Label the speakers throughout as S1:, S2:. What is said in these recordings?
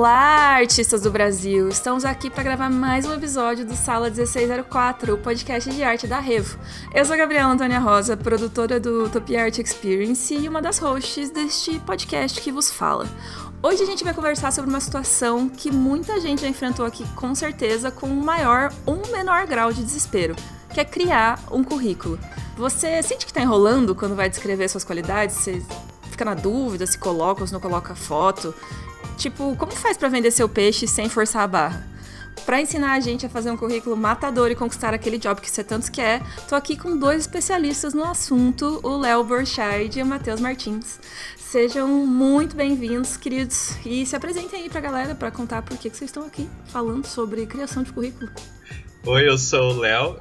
S1: Olá, artistas do Brasil! Estamos aqui para gravar mais um episódio do Sala 1604, o podcast de arte da Revo. Eu sou a Gabriela Antônia Rosa, produtora do Utopia Art Experience e uma das hosts deste podcast que vos fala. Hoje a gente vai conversar sobre uma situação que muita gente já enfrentou aqui, com certeza, com um maior ou um menor grau de desespero, que é criar um currículo. Você sente que está enrolando quando vai descrever suas qualidades? Você fica na dúvida se coloca ou se não coloca foto? Tipo, como faz pra vender seu peixe sem forçar a barra? Pra ensinar a gente a fazer um currículo matador e conquistar aquele job que você tanto quer, tô aqui com dois especialistas no assunto, o Léo Borchardt e o Matheus Martins. Sejam muito bem-vindos, queridos, e se apresentem aí pra galera pra contar por que vocês estão aqui falando sobre criação de currículo.
S2: Oi, eu sou o Léo,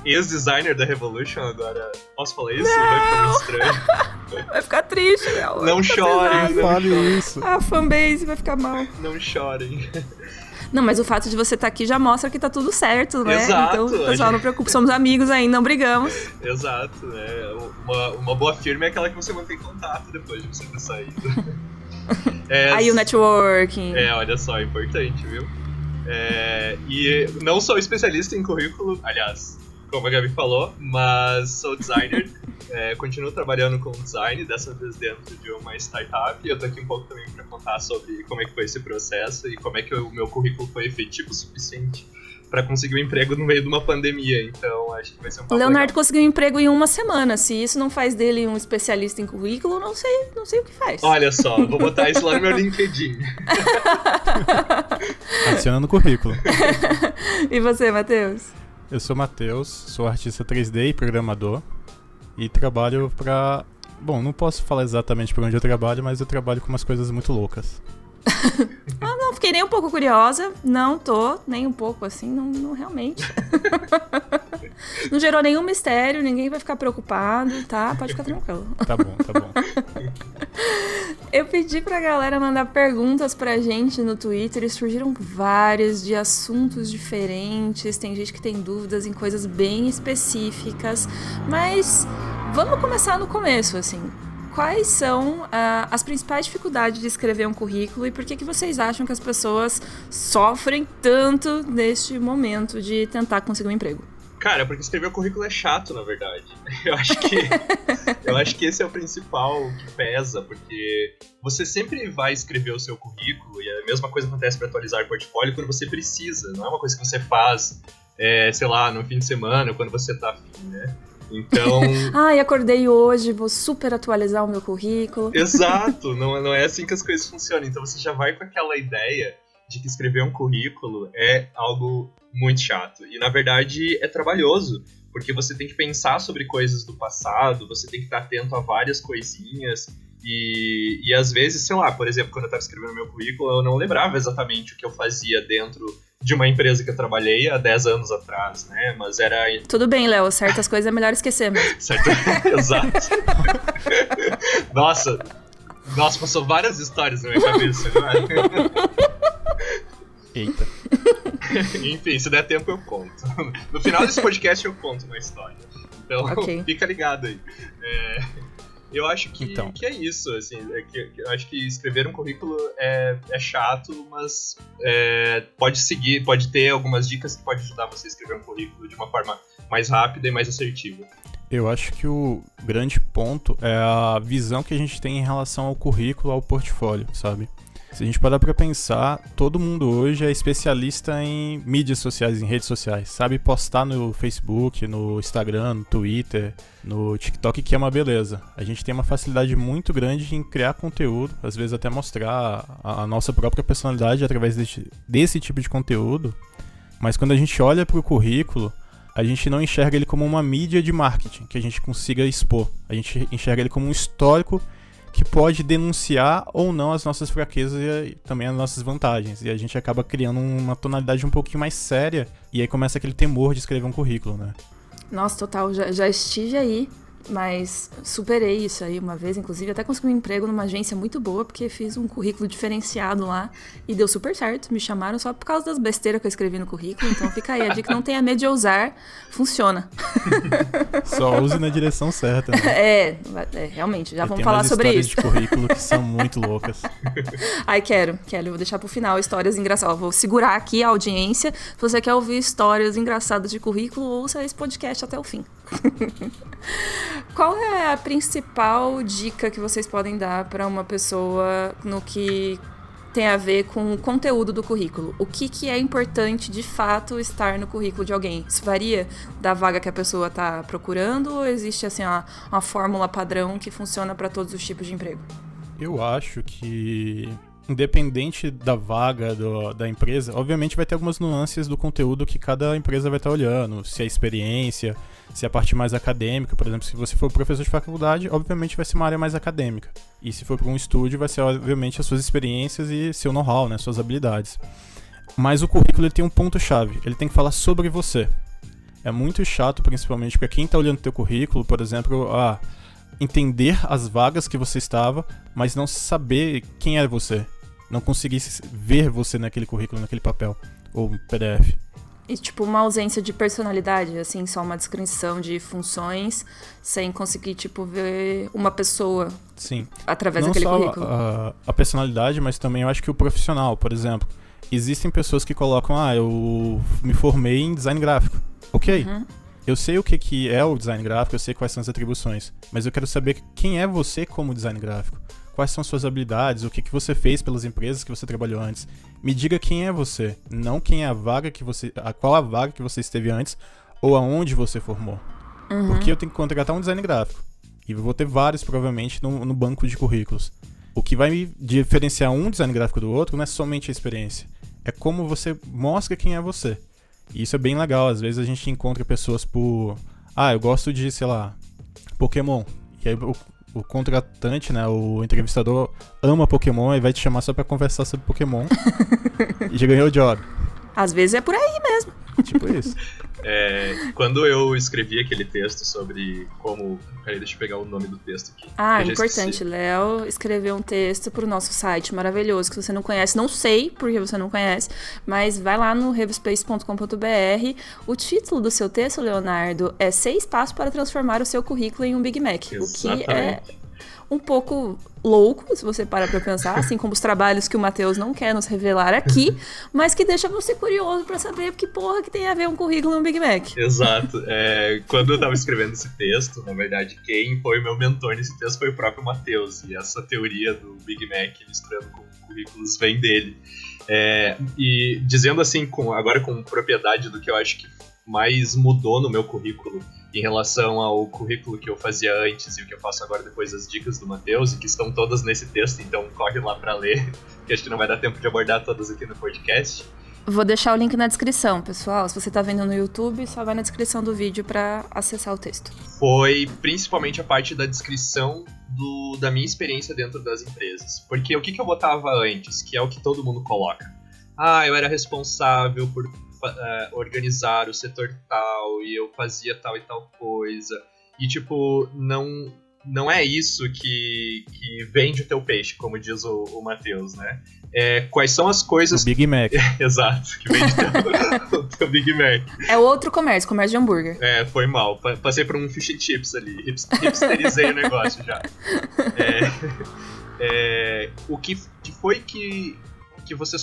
S2: ex-designer da Revolution, agora posso falar isso?
S1: Não!
S2: Vai ficar muito estranho.
S1: Vai ficar triste, Léo.
S2: Não chorem, não
S3: fale isso.
S1: A fanbase vai ficar mal.
S2: Não chorem.
S1: Não, mas o fato de você estar aqui já mostra que tá tudo certo, né?
S2: Exato.
S1: Então, pessoal, não preocupe, somos amigos ainda, não brigamos.
S2: Exato, né? Uma boa firma é aquela que você mantém contato depois de você ter saído.
S1: Aí o networking.
S2: Olha só, é importante, viu? E não sou especialista em currículo, aliás, como a Gabi falou, mas sou designer, continuo trabalhando com design, dessa vez dentro de uma startup, e eu tô aqui um pouco também para contar sobre como é que foi esse processo e como é que o meu currículo foi efetivo o suficiente para conseguir um emprego no meio de uma pandemia, então acho que vai ser um papo
S1: Leonardo
S2: legal.
S1: conseguiu um emprego em uma semana, se isso não faz dele um especialista em currículo, não sei o que faz.
S2: Olha só, vou botar isso lá no meu LinkedIn.
S3: Adiciona no currículo.
S1: E você, Matheus?
S3: Eu sou o Matheus, sou artista 3D e programador e trabalho pra... Bom, não posso falar exatamente pra onde eu trabalho, mas eu trabalho com umas coisas muito loucas.
S1: Não fiquei nem um pouco curiosa, não tô, nem um pouco assim, não realmente. Não gerou nenhum mistério, ninguém vai ficar preocupado, tá? Pode ficar tranquilo.
S3: Tá bom.
S1: Eu pedi pra galera mandar perguntas pra gente no Twitter e surgiram várias de assuntos diferentes. Tem gente que tem dúvidas em coisas bem específicas, mas vamos começar no começo, assim. Quais são as principais dificuldades de escrever um currículo e por que vocês acham que as pessoas sofrem tanto neste momento de tentar conseguir um emprego?
S2: Cara, porque escrever o currículo é chato, na verdade. Eu acho que esse é o principal que pesa, porque você sempre vai escrever o seu currículo, e a mesma coisa acontece para atualizar o portfólio quando você precisa, não é uma coisa que você faz, sei lá, no fim de semana, quando você tá afim, né? Então...
S1: acordei hoje, vou super atualizar o meu currículo.
S2: Exato, não é assim que as coisas funcionam. Então você já vai com aquela ideia de que escrever um currículo é algo muito chato. E na verdade é trabalhoso, porque você tem que pensar sobre coisas do passado, você tem que estar atento a várias coisinhas. E às vezes, sei lá, por exemplo, quando eu estava escrevendo meu currículo, eu não lembrava exatamente o que eu fazia dentro de uma empresa que eu trabalhei há 10 anos atrás, né? Mas era...
S1: Tudo bem, Léo, certas coisas é melhor esquecer mesmo.
S2: Certo, exato. Nossa, passou várias histórias na minha cabeça agora.
S3: Eita.
S2: Enfim, se der tempo eu conto. No final desse podcast eu conto uma história. Então,
S1: okay.
S2: Fica ligado aí. Eu acho que é isso, assim, eu acho que escrever um currículo é chato, mas pode ter algumas dicas que podem ajudar você a escrever um currículo de uma forma mais rápida e mais assertiva.
S3: Eu acho que o grande ponto é a visão que a gente tem em relação ao currículo, ao portfólio, sabe? Se a gente parar pra pensar, todo mundo hoje é especialista em mídias sociais, em redes sociais. Sabe postar no Facebook, no Instagram, no Twitter, no TikTok, que é uma beleza. A gente tem uma facilidade muito grande em criar conteúdo, às vezes até mostrar a nossa própria personalidade através desse tipo de conteúdo. Mas quando a gente olha pro currículo, a gente não enxerga ele como uma mídia de marketing que a gente consiga expor. A gente enxerga ele como um histórico que pode denunciar ou não as nossas fraquezas e também as nossas vantagens. E a gente acaba criando uma tonalidade um pouquinho mais séria, e aí começa aquele temor de escrever um currículo, né?
S1: Nossa, total, já estive aí Mas superei isso aí uma vez, inclusive até consegui um emprego numa agência muito boa, porque fiz um currículo diferenciado lá e deu super certo. Me chamaram só por causa das besteiras que eu escrevi no currículo, então fica aí a dica, não tenha medo de ousar, funciona.
S3: Só use na direção certa, né?
S1: Realmente, já
S3: Eu
S1: vamos
S3: tenho
S1: falar
S3: umas
S1: sobre
S3: histórias
S1: isso.
S3: de currículo que são muito loucas.
S1: Ai, quero, eu vou deixar pro final histórias engraçadas. Eu vou segurar aqui a audiência. Se você quer ouvir histórias engraçadas de currículo, ouça esse podcast até o fim. Qual é a principal dica que vocês podem dar para uma pessoa no que tem a ver com o conteúdo do currículo? O que é importante de fato estar no currículo de alguém? Isso varia da vaga que a pessoa está procurando ou existe assim uma fórmula padrão que funciona para todos os tipos de emprego?
S3: Eu acho que, independente da vaga da empresa, obviamente vai ter algumas nuances do conteúdo que cada empresa vai estar olhando, se é experiência, se é a parte mais acadêmica. Por exemplo, se você for professor de faculdade, obviamente vai ser uma área mais acadêmica. E se for para um estúdio, vai ser obviamente as suas experiências e seu know-how, né, suas habilidades. Mas o currículo ele tem um ponto-chave, ele tem que falar sobre você. É muito chato, principalmente para quem está olhando o teu currículo, por exemplo, entender as vagas que você estava, mas não saber quem era você. Não conseguir ver você naquele currículo, naquele papel ou PDF.
S1: E tipo uma ausência de personalidade, assim, só uma descrição de funções, sem conseguir tipo ver uma pessoa.
S3: Sim.
S1: Através
S3: não
S1: daquele
S3: só
S1: currículo.
S3: A personalidade, mas também eu acho que o profissional, por exemplo. Existem pessoas que colocam, eu me formei em design gráfico. Ok.
S1: Uhum.
S3: Eu sei o que é o design gráfico, eu sei quais são as atribuições, mas eu quero saber quem é você como design gráfico. Quais são suas habilidades, o que você fez pelas empresas que você trabalhou antes. Me diga quem é você, não quem é a vaga que você... Qual a vaga que você esteve antes ou aonde você formou.
S1: Uhum.
S3: Porque eu tenho que contratar um design gráfico. E eu vou ter vários, provavelmente, no banco de currículos. O que vai me diferenciar um design gráfico do outro não é somente a experiência. É como você mostra quem é você. E isso é bem legal. Às vezes a gente encontra pessoas por... eu gosto de, sei lá, Pokémon. E aí o contratante, né, o entrevistador ama Pokémon e vai te chamar só pra conversar sobre Pokémon. E já ganhou o job.
S1: Às vezes é por aí mesmo.
S3: Tipo isso.
S2: Quando eu escrevi aquele texto sobre como... Peraí, deixa eu pegar o nome do texto aqui.
S1: Importante. Esqueci. Léo escreveu um texto pro nosso site maravilhoso, que você não conhece. Não sei porque você não conhece, mas vai lá no revspace.com.br. O título do seu texto, Leonardo, é 6 passos para transformar o seu currículo em um Big Mac.
S2: Exatamente.
S1: O que é um pouco louco, se você parar pra pensar, assim como os trabalhos que o Matheus não quer nos revelar aqui, mas que deixa você curioso pra saber que porra que tem a ver um currículo e um Big Mac.
S2: Exato. Quando eu tava escrevendo esse texto, na verdade, quem foi meu mentor nesse texto foi o próprio Matheus, e essa teoria do Big Mac misturando com currículos vem dele. E dizendo assim, agora com propriedade do que eu acho que mais mudou no meu currículo em relação ao currículo que eu fazia antes e o que eu faço agora depois das dicas do Matheus, e que estão todas nesse texto, então corre lá pra ler, que acho que não vai dar tempo de abordar todas aqui no podcast.
S1: Vou deixar o link na descrição, pessoal. Se você tá vendo no YouTube, só vai na descrição do vídeo pra acessar o texto.
S2: Foi principalmente a parte da descrição da minha experiência dentro das empresas. Porque o que eu botava antes, que é o que todo mundo coloca? Eu era responsável por organizar o setor tal, e eu fazia tal e tal coisa. E, tipo, não é isso que vende o teu peixe, como diz o Matheus, né? Quais são as coisas...
S3: O Big Mac.
S2: Exato, que vende o teu Big Mac.
S1: É outro comércio de hambúrguer.
S2: Foi mal. Passei por um fish and chips ali. Hipsterizei o negócio já. O que foi que você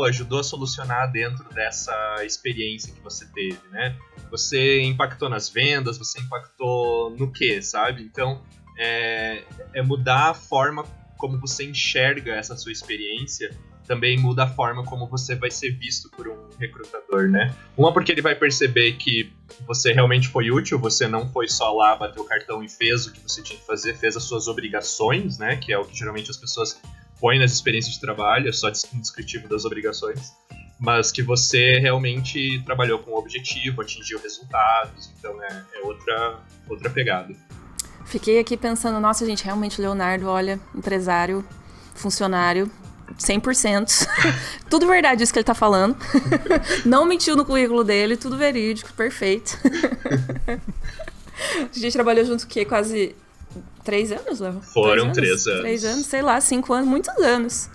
S2: ajudou a solucionar dentro dessa experiência que você teve, né? Você impactou nas vendas, você impactou no quê, sabe? Então, é mudar a forma como você enxerga essa sua experiência, também muda a forma como você vai ser visto por um recrutador, né? Porque ele vai perceber que você realmente foi útil, você não foi só lá, bater o cartão e fez o que você tinha que fazer, fez as suas obrigações, né? Que é o que geralmente as pessoas põe nas experiências de trabalho, é só um descritivo das obrigações, mas que você realmente trabalhou com o objetivo, atingiu resultados, então é outra pegada.
S1: Fiquei aqui pensando, nossa gente, realmente Leonardo, olha, empresário, funcionário, 100%, tudo verdade isso que ele tá falando, não mentiu no currículo dele, tudo verídico, perfeito. A gente trabalhou junto o quê? Quase 3 anos, Léo?
S2: Foram 3 anos.
S1: 3 anos, sei lá, 5 anos, muitos anos.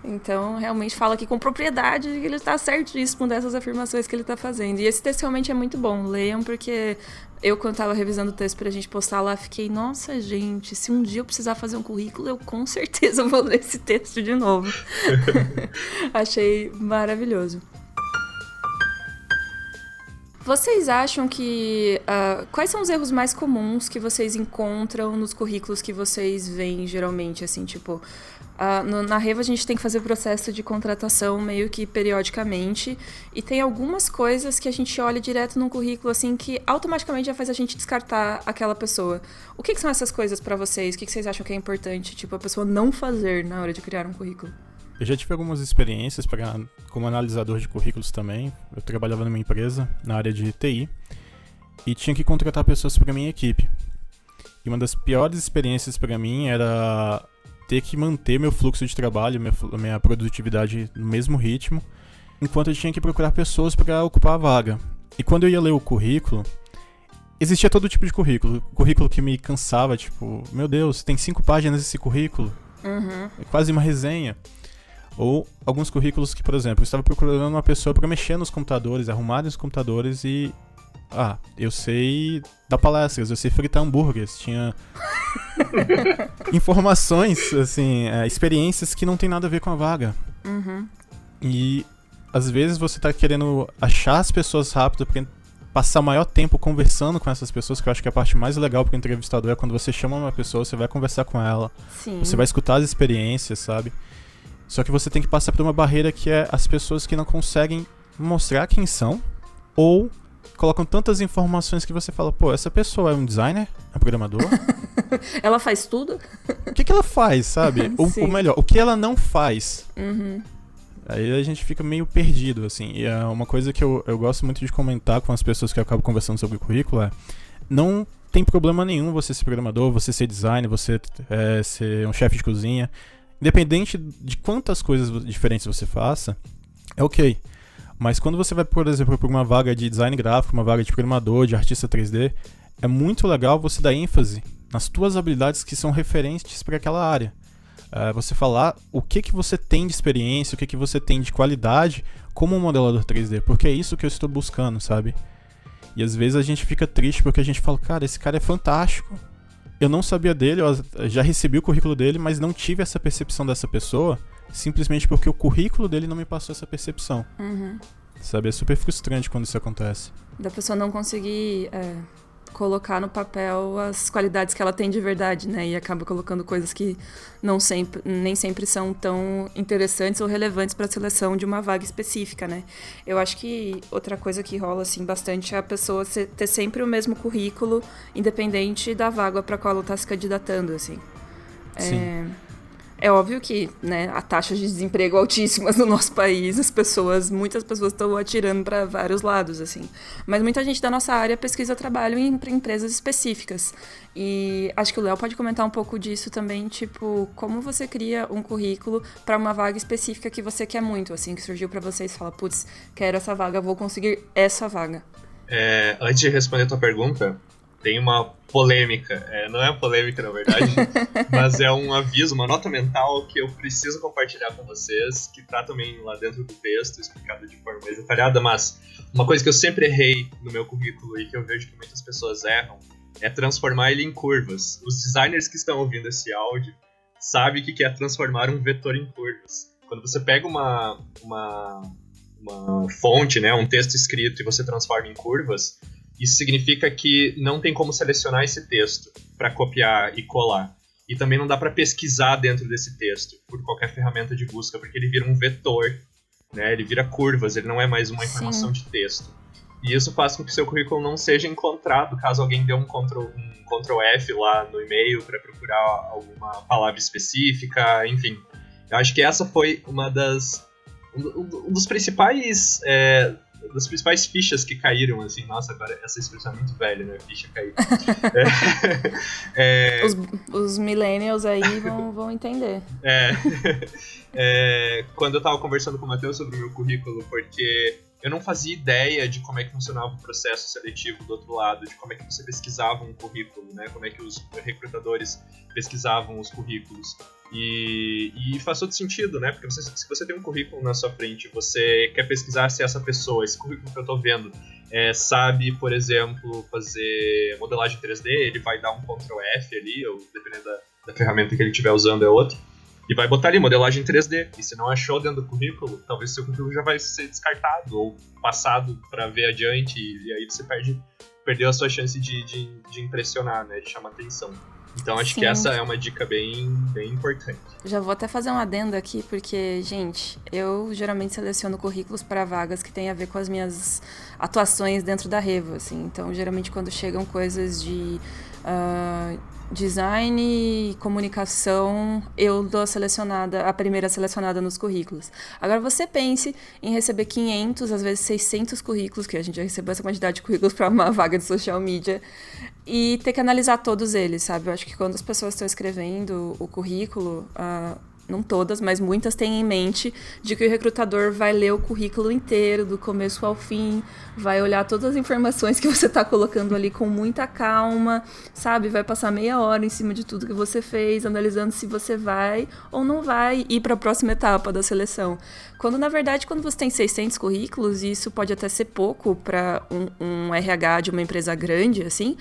S1: Então, realmente fala aqui com propriedade que ele tá certíssimo dessas afirmações que ele tá fazendo. E esse texto realmente é muito bom. Leiam, porque eu, quando tava revisando o texto pra gente postar lá, fiquei, nossa, gente, se um dia eu precisar fazer um currículo, eu com certeza vou ler esse texto de novo. Achei maravilhoso. Vocês acham que... quais são os erros mais comuns que vocês encontram nos currículos que vocês veem, geralmente, assim, tipo... na Revo a gente tem que fazer o processo de contratação meio que periodicamente, e tem algumas coisas que a gente olha direto num currículo, assim, que automaticamente já faz a gente descartar aquela pessoa. O que são essas coisas pra vocês? O que vocês acham que é importante, tipo, a pessoa não fazer na hora de criar um currículo?
S3: Eu já tive algumas experiências como analisador de currículos também. Eu trabalhava numa empresa na área de TI e tinha que contratar pessoas para minha equipe. E uma das piores experiências para mim era ter que manter meu fluxo de trabalho, minha produtividade no mesmo ritmo, enquanto eu tinha que procurar pessoas para ocupar a vaga. E quando eu ia ler o currículo, existia todo tipo de currículo. Currículo que me cansava, tipo, meu Deus, tem 5 páginas esse currículo.
S1: Uhum.
S3: É quase uma resenha. Ou alguns currículos que, por exemplo, eu estava procurando uma pessoa para mexer nos computadores, arrumar os computadores e... eu sei dar palestras, eu sei fritar hambúrgueres. Tinha informações, assim, experiências que não tem nada a ver com a vaga.
S1: Uhum.
S3: E às vezes você tá querendo achar as pessoas rápido, porque passar maior tempo conversando com essas pessoas, que eu acho que a parte mais legal pro entrevistador é quando você chama uma pessoa, você vai conversar com ela.
S1: Sim.
S3: Você vai escutar as experiências, sabe? Só que você tem que passar por uma barreira que é as pessoas que não conseguem mostrar quem são, ou colocam tantas informações que você fala, pô, essa pessoa é um designer? É um programador?
S1: Ela faz tudo?
S3: O que ela faz, sabe? Ou melhor, o que ela não faz?
S1: Uhum.
S3: Aí a gente fica meio perdido, assim. E é uma coisa que eu gosto muito de comentar com as pessoas que eu acabo conversando sobre o currículo não tem problema nenhum você ser programador, você ser designer, você ser um chefe de cozinha. Independente de quantas coisas diferentes você faça, é ok. Mas quando você vai, por exemplo, para uma vaga de design gráfico, uma vaga de programador, de artista 3D, é muito legal você dar ênfase nas tuas habilidades que são referentes para aquela área. Você falar o que você tem de experiência, o que você tem de qualidade como um modelador 3D, porque é isso que eu estou buscando, sabe? E às vezes a gente fica triste porque a gente fala, cara, esse cara é fantástico. Eu não sabia dele, eu já recebi o currículo dele, mas não tive essa percepção dessa pessoa, simplesmente porque o currículo dele não me passou essa percepção.
S1: Uhum.
S3: Sabe, é super frustrante quando isso acontece.
S1: Da pessoa não conseguir colocar no papel as qualidades que ela tem de verdade, né? E acaba colocando coisas que nem sempre são tão interessantes ou relevantes para a seleção de uma vaga específica, né? Eu acho que outra coisa que rola assim bastante é a pessoa ter sempre o mesmo currículo, independente da vaga para qual ela está se candidatando, assim.
S3: Sim.
S1: É óbvio que, né, a taxa de desemprego altíssimas no nosso país, muitas pessoas estão atirando para vários lados, assim. Mas muita gente da nossa área pesquisa trabalho em empresas específicas. E acho que o Léo pode comentar um pouco disso também, tipo, como você cria um currículo para uma vaga específica que você quer muito, assim, que surgiu para vocês, fala, putz, quero essa vaga, vou conseguir essa vaga.
S2: Antes de responder a tua pergunta, tem uma polêmica, não é polêmica na verdade, mas é um aviso, uma nota mental que eu preciso compartilhar com vocês, que tá também lá dentro do texto, explicado de forma mais detalhada, mas uma coisa que eu sempre errei no meu currículo e que eu vejo que muitas pessoas erram, é transformar ele em curvas. Os designers que estão ouvindo esse áudio sabem o que é transformar um vetor em curvas. Quando você pega uma fonte, né, um texto escrito e você transforma em curvas, isso significa que não tem como selecionar esse texto para copiar e colar. E também não dá para pesquisar dentro desse texto por qualquer ferramenta de busca, porque ele vira um vetor, né? Ele vira curvas, ele não é mais uma informação de texto. E isso faz com que seu currículo não seja encontrado caso alguém dê um Ctrl F lá no e-mail para procurar alguma palavra específica, enfim. Eu acho que essa foi um dos principais... das principais fichas que caíram, assim, nossa, agora essa expressão é muito velha, né, ficha cair.
S1: Os millennials aí vão entender.
S2: Quando eu tava conversando com o Matheus sobre o meu currículo, porque eu não fazia ideia de como é que funcionava o processo seletivo do outro lado, de como é que você pesquisava um currículo, né? Como é que os recrutadores pesquisavam os currículos. E faz todo sentido, né? Porque se você tem um currículo na sua frente, você quer pesquisar se essa pessoa, esse currículo que eu tô vendo, sabe, por exemplo, fazer modelagem 3D, ele vai dar um Ctrl F ali, ou dependendo da ferramenta que ele estiver usando é outro, e vai botar ali modelagem 3D. E se não achou dentro do currículo, talvez seu currículo já vai ser descartado ou passado para ver adiante, e aí você perdeu a sua chance de impressionar, né, de chamar atenção. Então acho que essa é uma dica bem importante.
S1: Já vou até fazer um adendo aqui, porque, gente, eu geralmente seleciono currículos para vagas que tem a ver com as minhas atuações dentro da Revo, assim. Então, geralmente, quando chegam coisas de design e comunicação, eu dou a primeira selecionada nos currículos. Agora, você pense em receber 500, às vezes 600 currículos, que a gente já recebeu essa quantidade de currículos para uma vaga de social media, e ter que analisar todos eles, sabe? Eu acho que quando as pessoas estão escrevendo o currículo, não todas, mas muitas têm em mente de que o recrutador vai ler o currículo inteiro, do começo ao fim, vai olhar todas as informações que você está colocando ali com muita calma, sabe? Vai passar meia hora em cima de tudo que você fez, analisando se você vai ou não vai ir para a próxima etapa da seleção. Quando, na verdade, quando você tem 600 currículos, e isso pode até ser pouco para um RH de uma empresa grande, assim,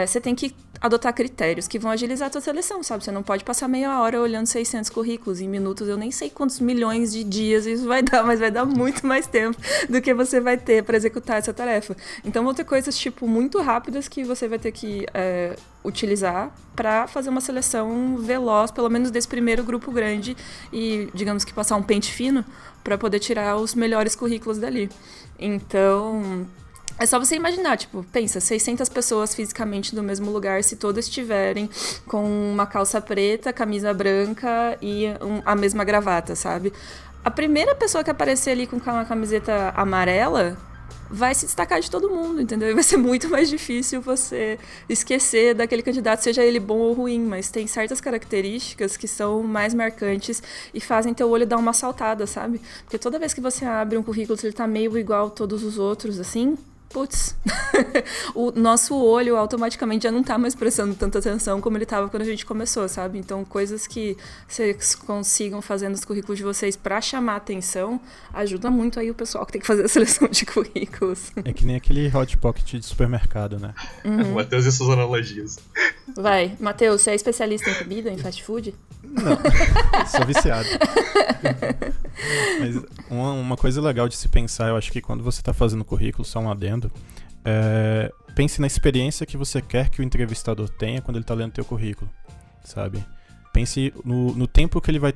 S1: você tem que adotar critérios que vão agilizar a tua seleção, sabe? Você não pode passar meia hora olhando 600 currículos em minutos. Eu nem sei quantos milhões de dias isso vai dar, mas vai dar muito mais tempo do que você vai ter para executar essa tarefa. Então vão ter coisas, tipo, muito rápidas que você vai ter que utilizar para fazer uma seleção veloz, pelo menos desse primeiro grupo grande, e, digamos que, passar um pente fino para poder tirar os melhores currículos dali. Então, é só você imaginar, tipo, pensa, 600 pessoas fisicamente no mesmo lugar, se todas estiverem com uma calça preta, camisa branca e a mesma gravata, sabe? A primeira pessoa que aparecer ali com uma camiseta amarela vai se destacar de todo mundo, entendeu? E vai ser muito mais difícil você esquecer daquele candidato, seja ele bom ou ruim, mas tem certas características que são mais marcantes e fazem teu olho dar uma saltada, sabe? Porque toda vez que você abre um currículo, se ele tá meio igual a todos os outros, assim, putz, o nosso olho automaticamente já não tá mais prestando tanta atenção como ele tava quando a gente começou, sabe? Então, coisas que vocês consigam fazer nos currículos de vocês pra chamar atenção, ajuda muito aí o pessoal que tem que fazer a seleção de currículos.
S3: É que nem aquele hot pocket de supermercado, né?
S2: Uhum. Matheus e suas analogias.
S1: Vai, Matheus, você é especialista em comida, em fast food?
S3: Não, sou viciado. Mas uma coisa legal de se pensar, eu acho que quando você está fazendo currículo, só um adendo, pense na experiência que você quer que o entrevistador tenha quando ele está lendo teu currículo, sabe? Pense no tempo que ele vai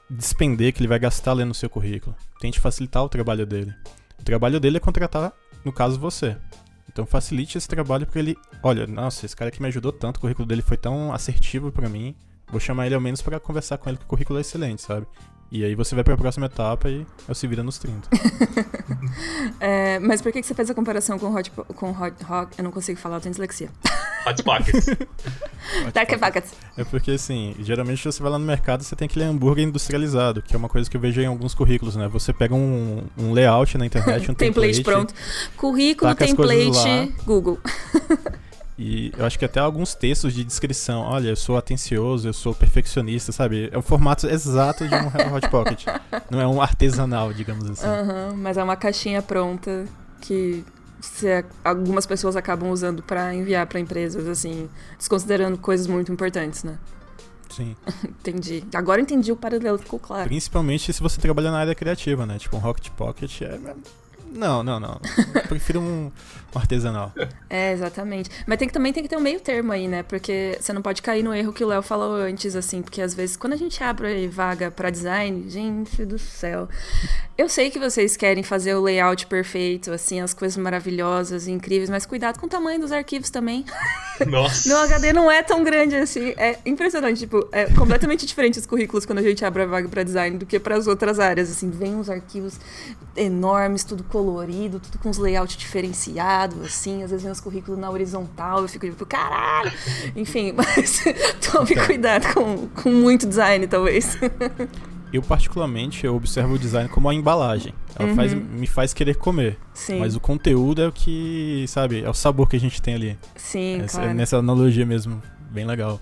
S3: despender, que ele vai gastar lendo o seu currículo. Tente facilitar o trabalho dele. O trabalho dele é contratar, no caso, você. Então facilite esse trabalho porque ele... Olha, nossa, esse cara aqui me ajudou tanto, o currículo dele foi tão assertivo pra mim. Vou chamar ele ao menos pra conversar com ele, que o currículo é excelente, sabe? E aí você vai pra próxima etapa e eu se vira nos 30.
S1: Mas por que você fez a comparação com Hot... Eu não consigo falar, eu tenho dislexia.
S2: Hot Pockets.
S1: Dark Pockets.
S3: É porque, assim, geralmente você vai lá no mercado, você tem aquele hambúrguer industrializado, que é uma coisa que eu vejo em alguns currículos, né? Você pega um layout na internet, um template
S1: pronto. Currículo, template, Google.
S3: E eu acho que até alguns textos de descrição. Olha, eu sou atencioso, eu sou perfeccionista, sabe? É o formato exato de um Hot Pocket. Não é um artesanal, digamos assim.
S1: Mas é uma caixinha pronta que algumas pessoas acabam usando pra enviar pra empresas, assim, desconsiderando coisas muito importantes, né?
S3: Sim.
S1: Entendi. Agora entendi o paralelo, ficou claro.
S3: Principalmente se você trabalha na área criativa, né? Tipo, um Hot Pocket Não. Eu prefiro um artesanal.
S1: Exatamente. Mas também tem que ter um meio termo aí, né? Porque você não pode cair no erro que o Léo falou antes, assim. Porque às vezes, quando a gente abre vaga pra design, gente do céu. Eu sei que vocês querem fazer o layout perfeito, assim, as coisas maravilhosas, incríveis. Mas cuidado com o tamanho dos arquivos também.
S2: Nossa.
S1: Meu HD não é tão grande assim. É impressionante. Tipo, é completamente diferente os currículos quando a gente abre a vaga pra design do que pras outras áreas. Assim, vem uns arquivos enormes, tudo colorido, tudo com uns layouts diferenciados, assim, às vezes vem uns currículos na horizontal, eu fico tipo, caralho! Enfim, mas tome cuidado com muito design, talvez.
S3: Eu, particularmente, eu observo o design como a embalagem. Ela me faz querer comer.
S1: Sim.
S3: Mas o conteúdo é o que, sabe, é o sabor que a gente tem ali.
S1: Sim, claro.
S3: É nessa analogia mesmo. Bem legal.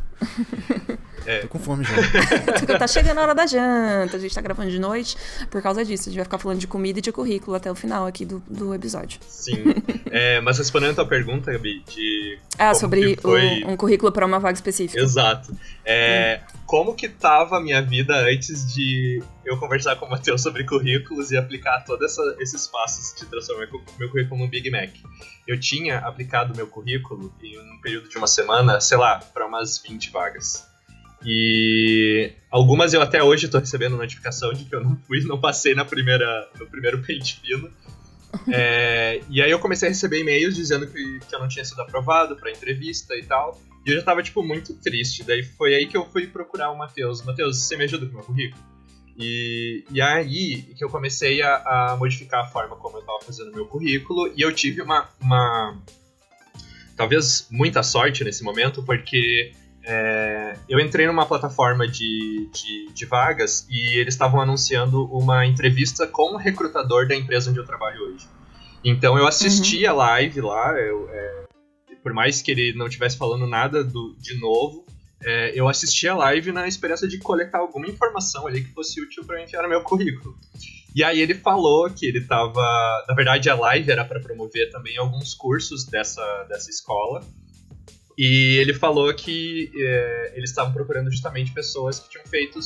S3: Tô com fome já.
S1: Tá chegando a hora da janta. A gente tá gravando de noite por causa disso. A gente vai ficar falando de comida e de currículo até o final aqui do episódio.
S2: Sim. Mas respondendo a tua pergunta, Gabi, de...
S1: sobre um currículo para uma vaga específica.
S2: Exato. Como que tava a minha vida antes de eu conversar com o Matheus sobre currículos e aplicar todos esses passos de transformar meu currículo num Big Mac? Eu tinha aplicado meu currículo em um período de uma semana, sei lá, para umas 20 vagas. E algumas eu até hoje tô recebendo notificação de que eu não passei no primeiro pente fino. E aí eu comecei a receber e-mails dizendo que eu não tinha sido aprovado pra entrevista e tal. E eu já tava, muito triste. Daí foi aí que eu fui procurar o Matheus. Matheus, você me ajuda com o meu currículo? E aí que eu comecei a modificar a forma como eu tava fazendo o meu currículo. E eu tive uma talvez muita sorte nesse momento, porque eu entrei numa plataforma de vagas e eles estavam anunciando uma entrevista com o recrutador da empresa onde eu trabalho hoje. Então eu assisti a live lá, por mais que ele não estivesse falando nada de novo, eu assisti a live na esperança de coletar alguma informação ali que fosse útil para enviar no meu currículo. E aí ele falou que ele estava... Na verdade, a live era para promover também alguns cursos dessa escola. E ele falou que eles estavam procurando justamente pessoas que tinham feito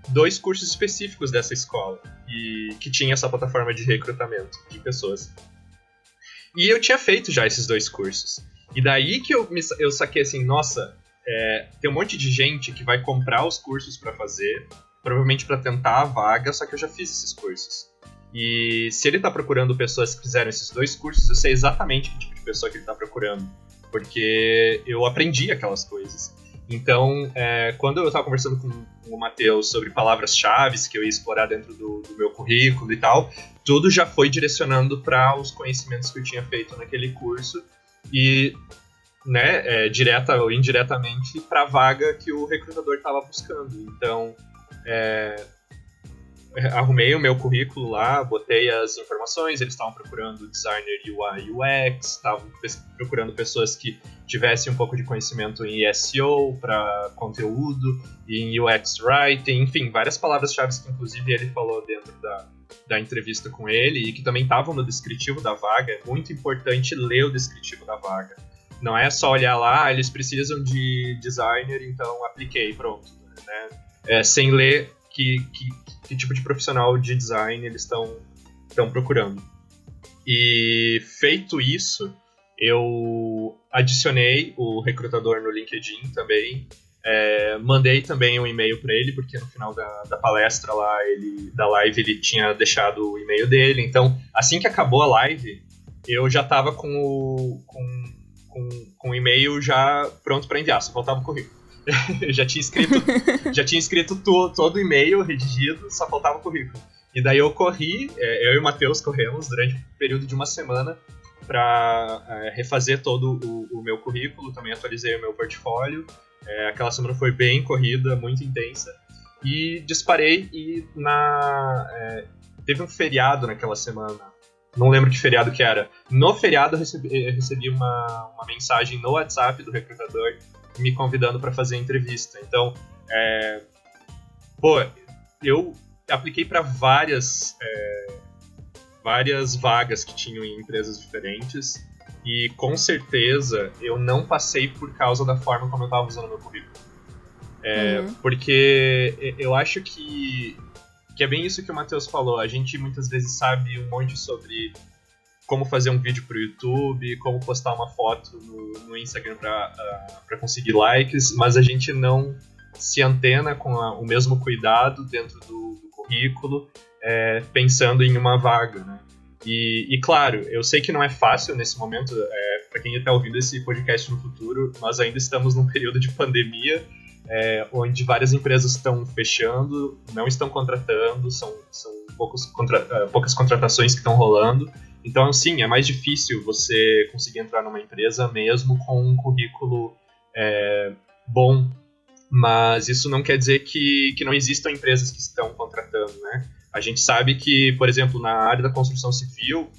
S2: 2 cursos específicos dessa escola. E que tinha essa plataforma de recrutamento de pessoas. E eu tinha feito já esses 2 cursos. E daí que eu saquei assim, nossa, tem um monte de gente que vai comprar os cursos para fazer, provavelmente para tentar a vaga, só que eu já fiz esses cursos. E se ele tá procurando pessoas que fizeram esses 2 cursos, eu sei exatamente que tipo de pessoa que ele tá procurando. Porque eu aprendi aquelas coisas. Então, quando eu estava conversando com o Matheus sobre palavras-chave que eu ia explorar dentro do meu currículo e tal, tudo já foi direcionando para os conhecimentos que eu tinha feito naquele curso e, direta ou indiretamente, para a vaga que o recrutador estava buscando. Então, arrumei o meu currículo lá, botei as informações, eles estavam procurando designer UI UX, estavam procurando pessoas que tivessem um pouco de conhecimento em SEO para conteúdo, em UX Writing, enfim, várias palavras-chave que inclusive ele falou dentro da entrevista com ele e que também estavam no descritivo da vaga. É muito importante ler o descritivo da vaga. Não é só olhar lá, eles precisam de designer, então apliquei, pronto. Né? Sem ler que tipo de profissional de design eles estão procurando. E feito isso, eu adicionei o recrutador no LinkedIn também, mandei também um e-mail para ele, porque no final da palestra lá, da live, ele tinha deixado o e-mail dele. Então, assim que acabou a live, eu já estava com o e-mail já pronto para enviar, só faltava o currículo. Eu já tinha escrito todo o e-mail redigido, só faltava o currículo. E daí eu corri, eu e o Matheus corremos durante um período de uma semana para refazer todo o meu currículo, também atualizei o meu portfólio. Aquela semana foi bem corrida, muito intensa. E disparei e teve um feriado naquela semana. Não lembro que feriado que era. No feriado eu recebi uma mensagem no WhatsApp do recrutador me convidando para fazer a entrevista. Então, eu apliquei para várias vagas que tinham em empresas diferentes e com certeza eu não passei por causa da forma como eu estava usando meu currículo. Porque eu acho que é bem isso que o Matheus falou. A gente muitas vezes sabe um monte sobre como fazer um vídeo pro YouTube, como postar uma foto no Instagram para conseguir likes, mas a gente não se antena com o mesmo cuidado dentro do currículo, pensando em uma vaga, né? E claro, eu sei que não é fácil nesse momento, para quem está ouvindo esse podcast no futuro, nós ainda estamos num período de pandemia, onde várias empresas estão fechando, não estão contratando, são poucas contratações que estão rolando. Então, sim, é mais difícil você conseguir entrar numa empresa mesmo com um currículo bom. Mas isso não quer dizer que não existam empresas que estão contratando, né? A gente sabe que, por exemplo, na área da construção civil,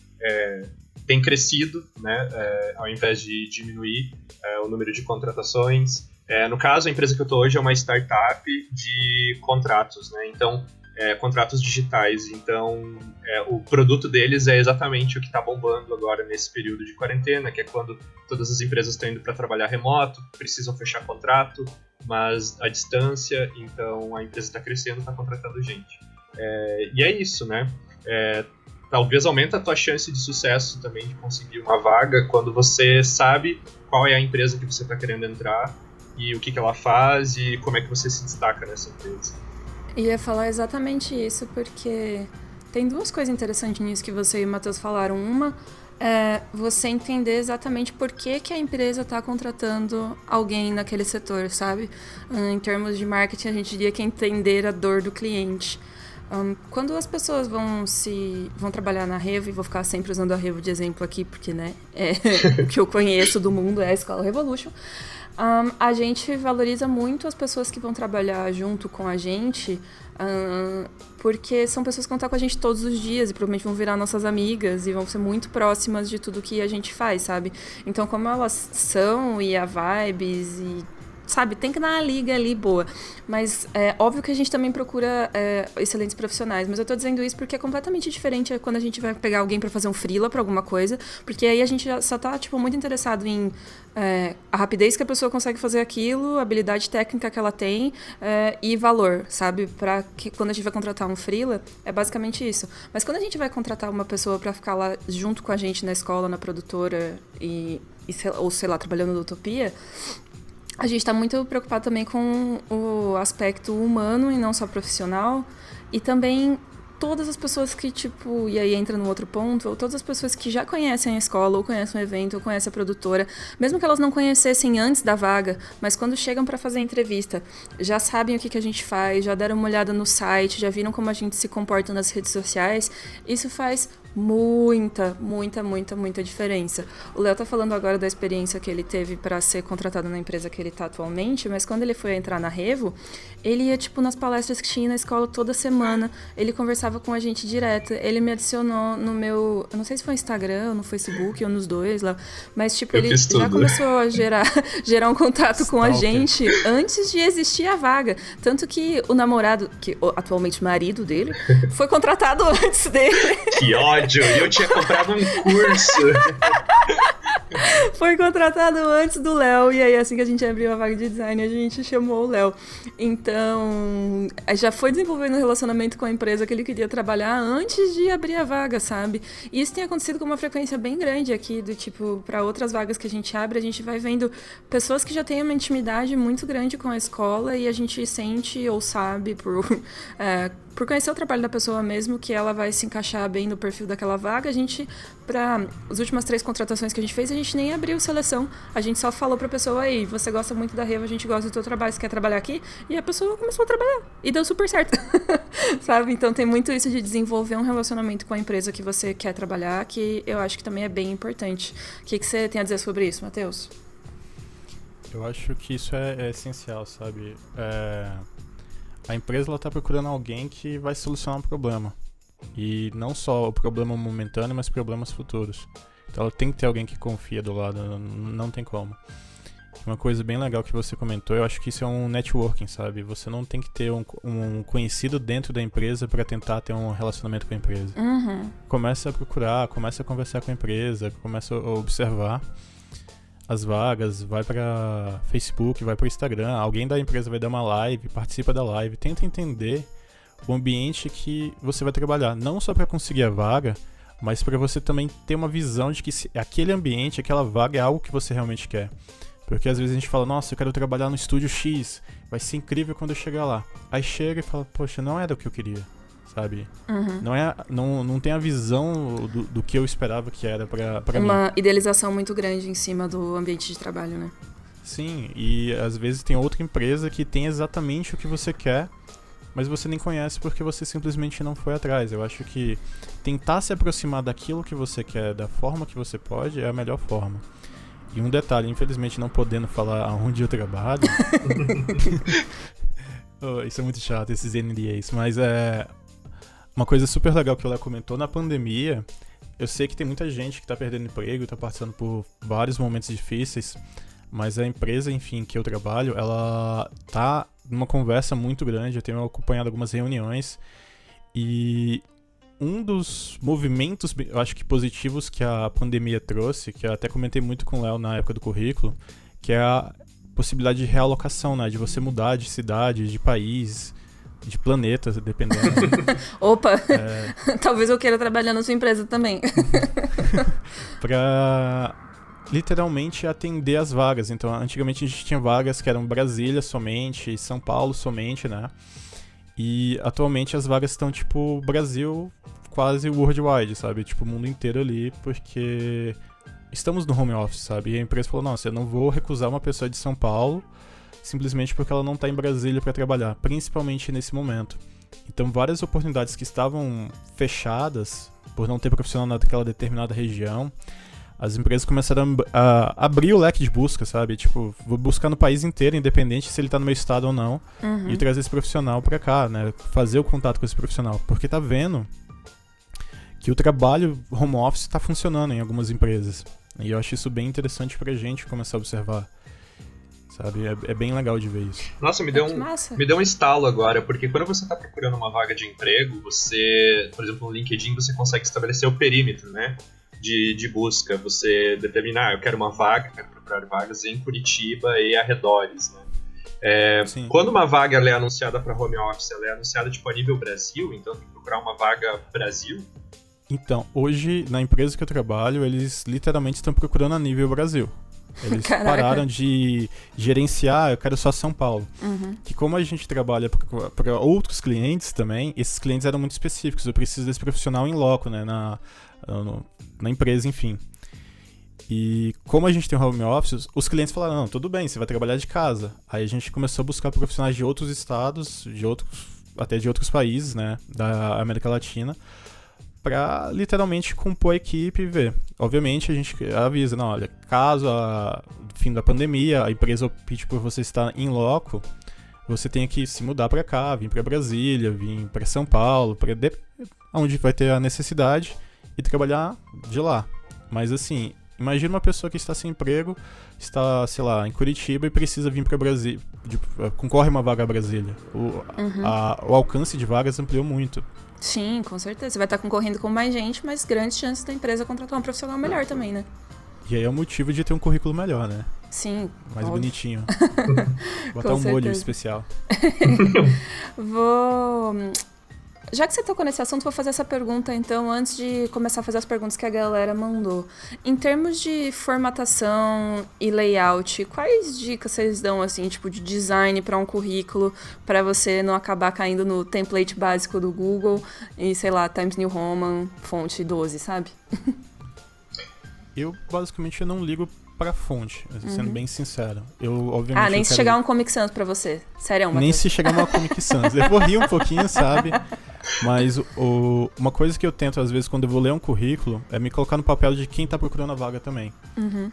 S2: tem crescido, né? Ao invés de diminuir o número de contratações. No caso, a empresa que eu estou hoje é uma startup de contratos, né? Então, contratos digitais. Então, o produto deles é exatamente o que está bombando agora nesse período de quarentena, que é quando todas as empresas estão indo para trabalhar remoto, precisam fechar contrato, mas à distância. Então, a empresa está crescendo, está contratando gente. E é isso, né? Talvez aumente a tua chance de sucesso também de conseguir uma vaga quando você sabe qual é a empresa que você está querendo entrar e o que ela faz e como é que você se destaca nessa empresa.
S1: Ia falar exatamente isso, porque tem duas coisas interessantes nisso que você e o Matheus falaram. Uma é você entender exatamente por que a empresa está contratando alguém naquele setor, sabe? Em termos de marketing, a gente diria que é entender a dor do cliente. Quando as pessoas vão trabalhar na Revo, e vou ficar sempre usando a Revo de exemplo aqui, porque, né, o que eu conheço do mundo é a Escola Revolution, a gente valoriza muito as pessoas que vão trabalhar junto com a gente, porque são pessoas que vão estar com a gente todos os dias e provavelmente vão virar nossas amigas e vão ser muito próximas de tudo que a gente faz, sabe? Então, como elas são e a vibes e... sabe, tem que dar uma liga ali boa. Mas é óbvio que a gente também procura excelentes profissionais. Mas eu tô dizendo isso porque é completamente diferente quando a gente vai pegar alguém pra fazer um freela pra alguma coisa. Porque aí a gente já só tá, tipo, muito interessado em a rapidez que a pessoa consegue fazer aquilo, a habilidade técnica que ela tem e valor, sabe? Pra que quando a gente vai contratar um freela, é basicamente isso. Mas quando a gente vai contratar uma pessoa pra ficar lá junto com a gente na escola, na produtora ou sei lá, trabalhando na Utopia, a gente está muito preocupado também com o aspecto humano e não só profissional. E também todas as pessoas que, tipo, e aí entra no outro ponto, ou todas as pessoas que já conhecem a escola, ou conhecem o evento, ou conhecem a produtora, mesmo que elas não conhecessem antes da vaga, mas quando chegam para fazer a entrevista, já sabem o que a gente faz, já deram uma olhada no site, já viram como a gente se comporta nas redes sociais, isso faz muita diferença. O Léo tá falando agora da experiência que ele teve para ser contratado na empresa que ele tá atualmente, mas quando ele foi entrar na Revo, ele ia, tipo, nas palestras que tinha na escola toda semana, ele conversava com a gente direto, ele me adicionou no meu, eu não sei se foi no Instagram, ou no Facebook, ou nos dois lá, mas, tipo, ele já começou a gerar um contato com a gente antes de existir a vaga, tanto que o namorado, que atualmente marido dele, foi contratado antes dele.
S2: Que ódio! Eu tinha comprado um curso.
S1: Foi contratado antes do Léo, e aí assim que a gente abriu a vaga de design, a gente chamou o Léo. Então, já foi desenvolvendo um relacionamento com a empresa que ele queria trabalhar antes de abrir a vaga, sabe? E isso tem acontecido com uma frequência bem grande aqui, do tipo, para outras vagas que a gente abre, a gente vai vendo pessoas que já têm uma intimidade muito grande com a escola e a gente sente ou sabe por conhecer o trabalho da pessoa mesmo, que ela vai se encaixar bem no perfil daquela vaga. A gente, para as últimas 3 contratações que a gente fez, a gente nem abriu seleção. A gente só falou pra pessoa, aí, você gosta muito da Revo, a gente gosta do teu trabalho, você quer trabalhar aqui? E a pessoa começou a trabalhar. E deu super certo. Sabe? Então tem muito isso de desenvolver um relacionamento com a empresa que você quer trabalhar, que eu acho que também é bem importante. O que você tem a dizer sobre isso, Matheus?
S3: Eu acho que isso é essencial, sabe? A empresa ela tá procurando alguém que vai solucionar um problema. E não só o problema momentâneo, mas problemas futuros. Então ela tem que ter alguém que confia do lado, não tem como. Uma coisa bem legal que você comentou, eu acho que isso é um networking, sabe? Você não tem que ter um conhecido dentro da empresa para tentar ter um relacionamento com a empresa.
S1: Uhum.
S3: Começa a procurar, começa a conversar com a empresa, começa a observar as vagas, vai para Facebook, vai para Instagram, alguém da empresa vai dar uma live, participa da live, tenta entender o ambiente que você vai trabalhar, não só para conseguir a vaga, mas para você também ter uma visão de que aquele ambiente, aquela vaga é algo que você realmente quer. Porque às vezes a gente fala, nossa, eu quero trabalhar no estúdio X, vai ser incrível quando eu chegar lá. Aí chega e fala, poxa, não era o que eu queria, sabe?
S1: Uhum.
S3: Não tem a visão do que eu esperava que era pra mim.
S1: Uma idealização muito grande em cima do ambiente de trabalho, né?
S3: Sim, e às vezes tem outra empresa que tem exatamente o que você quer, mas você nem conhece porque você simplesmente não foi atrás. Eu acho que tentar se aproximar daquilo que você quer, da forma que você pode, é a melhor forma. E um detalhe, infelizmente não podendo falar aonde eu trabalho. Isso é muito chato, esses NDAs. Mas é uma coisa super legal que o Léo comentou na pandemia. Eu sei que tem muita gente que tá perdendo emprego, tá passando por vários momentos difíceis. Mas a empresa, enfim, que eu trabalho, ela tá numa conversa muito grande. Eu tenho acompanhado algumas reuniões. E um dos movimentos, eu acho que positivos que a pandemia trouxe, que eu até comentei muito com o Léo na época do currículo, que é a possibilidade de realocação, né? De você mudar de cidade, de país, de planeta, dependendo.
S1: Opa! Talvez eu queira trabalhar na sua empresa também.
S3: Pra literalmente atender as vagas. Então, antigamente a gente tinha vagas que eram Brasília somente, São Paulo somente, né? E atualmente as vagas estão tipo Brasil quase worldwide, sabe? Tipo o mundo inteiro ali, porque estamos no home office, sabe? E a empresa falou, nossa, eu não vou recusar uma pessoa de São Paulo simplesmente porque ela não tá em Brasília para trabalhar, principalmente nesse momento. Então várias oportunidades que estavam fechadas por não ter profissional naquela determinada região, as empresas começaram a abrir o leque de busca, sabe? Tipo, vou buscar no país inteiro, independente se ele tá no meu estado ou não, e trazer esse profissional pra cá, né? Fazer o contato com esse profissional. Porque tá vendo que o trabalho home office tá funcionando em algumas empresas. E eu acho isso bem interessante pra gente começar a observar. Sabe? É bem legal de ver isso.
S2: Nossa, me deu um estalo agora, porque quando você tá procurando uma vaga de emprego, você, por exemplo, no LinkedIn, você consegue estabelecer o perímetro, né? De busca, você determinar, eu quero uma vaga, quero procurar vagas em Curitiba e arredores, né? Quando uma vaga ela é anunciada para home office, ela é anunciada tipo a nível Brasil, então tem que procurar uma vaga Brasil?
S3: Então, hoje, na empresa que eu trabalho, eles literalmente estão procurando a nível Brasil. Eles pararam de gerenciar, eu quero só São Paulo. Que como a gente trabalha para outros clientes também, esses clientes eram muito específicos, eu preciso desse profissional em loco, né, na empresa, enfim. E como a gente tem home office, os clientes falaram, não, tudo bem, você vai trabalhar de casa. Aí a gente começou a buscar profissionais de outros estados, até de outros países, né, da América Latina, para literalmente compor a equipe e ver. Obviamente a gente avisa, não, olha, caso no fim da pandemia a empresa opte por você estar em loco, você tem que se mudar para cá, vir para Brasília, vir para São Paulo, onde vai ter a necessidade, e trabalhar de lá. Mas assim, imagina uma pessoa que está sem emprego, está, sei lá, em Curitiba e precisa vir para Brasília, concorre uma vaga a Brasília. O alcance de vagas ampliou muito.
S1: Sim, com certeza. Você vai estar concorrendo com mais gente, mas grandes chances da empresa contratar um profissional melhor também, né?
S3: E aí é o motivo de ter um currículo melhor, né?
S1: Sim.
S3: Mais
S1: óbvio.
S3: Bonitinho. Botar um molho especial.
S1: Já que você tocou nesse assunto, vou fazer essa pergunta, então, antes de começar a fazer as perguntas que a galera mandou. Em termos de formatação e layout, quais dicas vocês dão, assim, tipo, de design para um currículo, para você não acabar caindo no template básico do Google e, sei lá, Times New Roman, fonte 12, sabe?
S3: Eu, basicamente, eu não ligo pra fonte, sendo bem sincero. Eu, obviamente,
S1: nem se chegar um Comic Sans pra você. Sério, Matheus?
S3: Nem se chegar uma Comic Sans. Eu vou rir um pouquinho, sabe? Mas uma coisa que eu tento, às vezes, quando eu vou ler um currículo, é me colocar no papel de quem tá procurando a vaga também.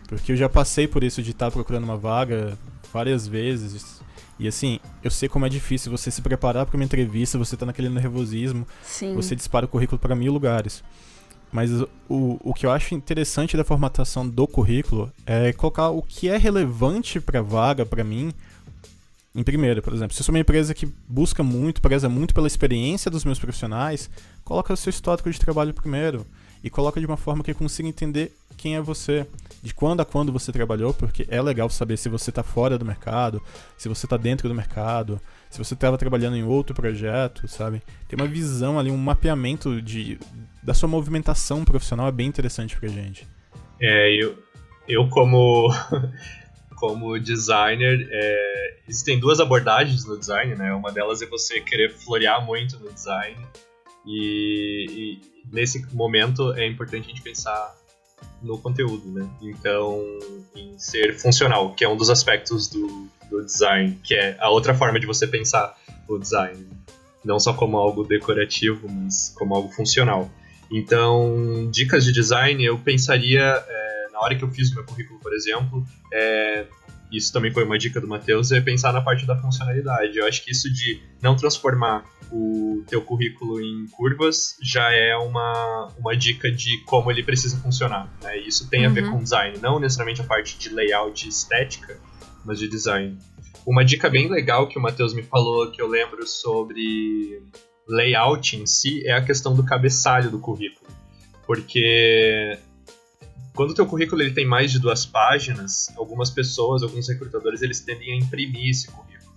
S3: Porque eu já passei por isso de estar procurando uma vaga várias vezes. E assim, eu sei como é difícil você se preparar pra uma entrevista, você tá naquele nervosismo,
S1: Sim.
S3: Você dispara o currículo pra 1000 lugares. Mas o que eu acho interessante da formatação do currículo é colocar o que é relevante pra vaga, pra mim, em primeiro. Por exemplo, se eu sou uma empresa que busca muito, preza muito pela experiência dos meus profissionais, coloca o seu histórico de trabalho primeiro. E coloca de uma forma que eu consiga entender quem é você, de quando a quando você trabalhou, porque é legal saber se você está fora do mercado, se você está dentro do mercado, se você estava trabalhando em outro projeto, sabe? Tem uma visão ali, um mapeamento da sua movimentação profissional é bem interessante pra gente.
S2: Eu como designer, existem duas abordagens no design, né? Uma delas é você querer florear muito no design e nesse momento é importante a gente pensar no conteúdo, né? Então, em ser funcional, que é um dos aspectos do design, que é a outra forma de você pensar o design, não só como algo decorativo, mas como algo funcional. Então, dicas de design, eu pensaria na na hora que eu fiz o meu currículo, por exemplo, isso também foi uma dica do Matheus, é pensar na parte da funcionalidade. Eu acho que isso de não transformar o teu currículo em curvas já é uma dica de como ele precisa funcionar, né? Isso tem a ver com design, não necessariamente a parte de layout e estética, mas de design. Uma dica bem legal que o Matheus me falou, que eu lembro sobre layout em si, é a questão do cabeçalho do currículo. Porque quando o teu currículo ele tem mais de 2 páginas, algumas pessoas, alguns recrutadores, eles tendem a imprimir esse currículo.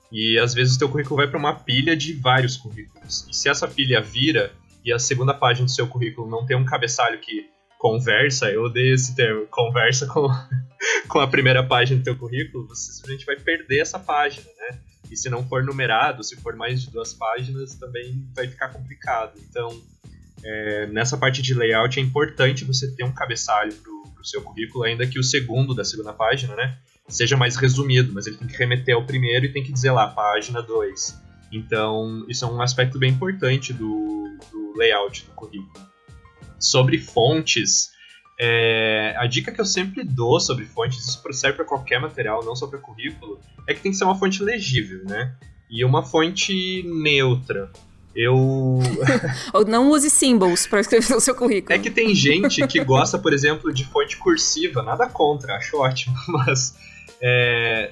S2: E às vezes o teu currículo vai para uma pilha de vários currículos. E se essa pilha vira e a segunda página do seu currículo não tem um cabeçalho que conversa, eu odeio esse termo, conversa com a primeira página do teu currículo, você simplesmente vai perder essa página, né? E se não for numerado, se for mais de 2 páginas, também vai ficar complicado. Então, nessa parte de layout é importante você ter um cabeçalho pro seu currículo, ainda que o segundo da segunda página, né, seja mais resumido, mas ele tem que remeter ao primeiro e tem que dizer lá, página 2. Então, isso é um aspecto bem importante do layout do currículo. Sobre fontes, a dica que eu sempre dou sobre fontes, isso serve para qualquer material, não só para currículo, é que tem que ser uma fonte legível, né? E uma fonte neutra.
S1: Ou não use symbols para escrever o seu currículo.
S2: É que tem gente que gosta, por exemplo, de fonte cursiva, nada contra, acho ótimo, mas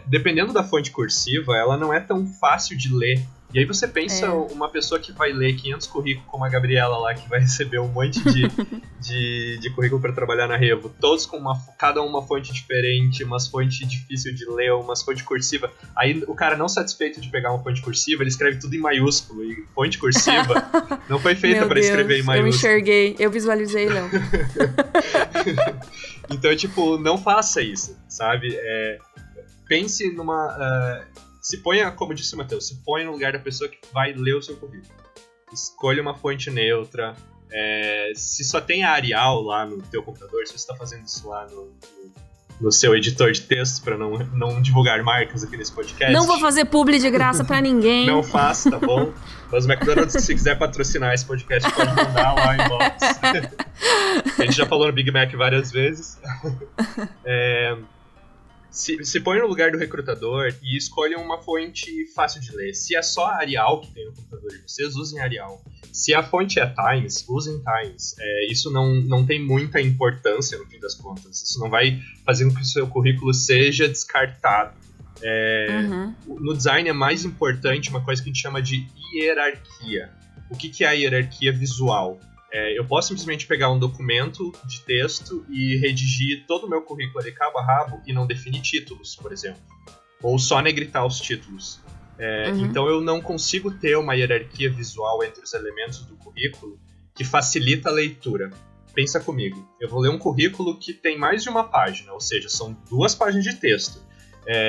S2: dependendo da fonte cursiva, ela não é tão fácil de ler. E aí você pensa uma pessoa que vai ler 500 currículos, como a Gabriela lá, que vai receber um monte de currículo para trabalhar na Revo, todos com cada uma fonte diferente, umas fontes difíceis de ler, umas fontes cursiva. Aí o cara, não satisfeito de pegar uma fonte cursiva, ele escreve tudo em maiúsculo. E fonte cursiva não foi feita para escrever em maiúsculo.
S1: Eu enxerguei, eu visualizei, não.
S2: Então, tipo, não faça isso, sabe? Pense numa... se ponha, como disse o Matheus, se ponha no lugar da pessoa que vai ler o seu currículo. Escolha uma fonte neutra. Se só tem a Arial lá no teu computador, se você está fazendo isso lá no seu editor de texto, para não divulgar marcas aqui nesse podcast.
S1: Não vou fazer publi de graça pra ninguém.
S2: Não faça, tá bom? Mas o McDonald's, se quiser patrocinar esse podcast, pode mandar lá em box. A gente já falou no Big Mac várias vezes. Se põe no lugar do recrutador e escolha uma fonte fácil de ler. Se é só a Arial que tem no computador de vocês, usem Arial. Se a fonte é Times, usem Times. Isso não tem muita importância no fim das contas. Isso não vai fazer com que o seu currículo seja descartado. No design é mais importante uma coisa que a gente chama de hierarquia. O que é a hierarquia visual? Eu posso simplesmente pegar um documento de texto e redigir todo o meu currículo de cabo a rabo e não definir títulos, por exemplo. Ou só negritar os títulos. Então eu não consigo ter uma hierarquia visual entre os elementos do currículo que facilita a leitura. Pensa comigo, eu vou ler um currículo que tem mais de uma página, ou seja, são 2 páginas de texto.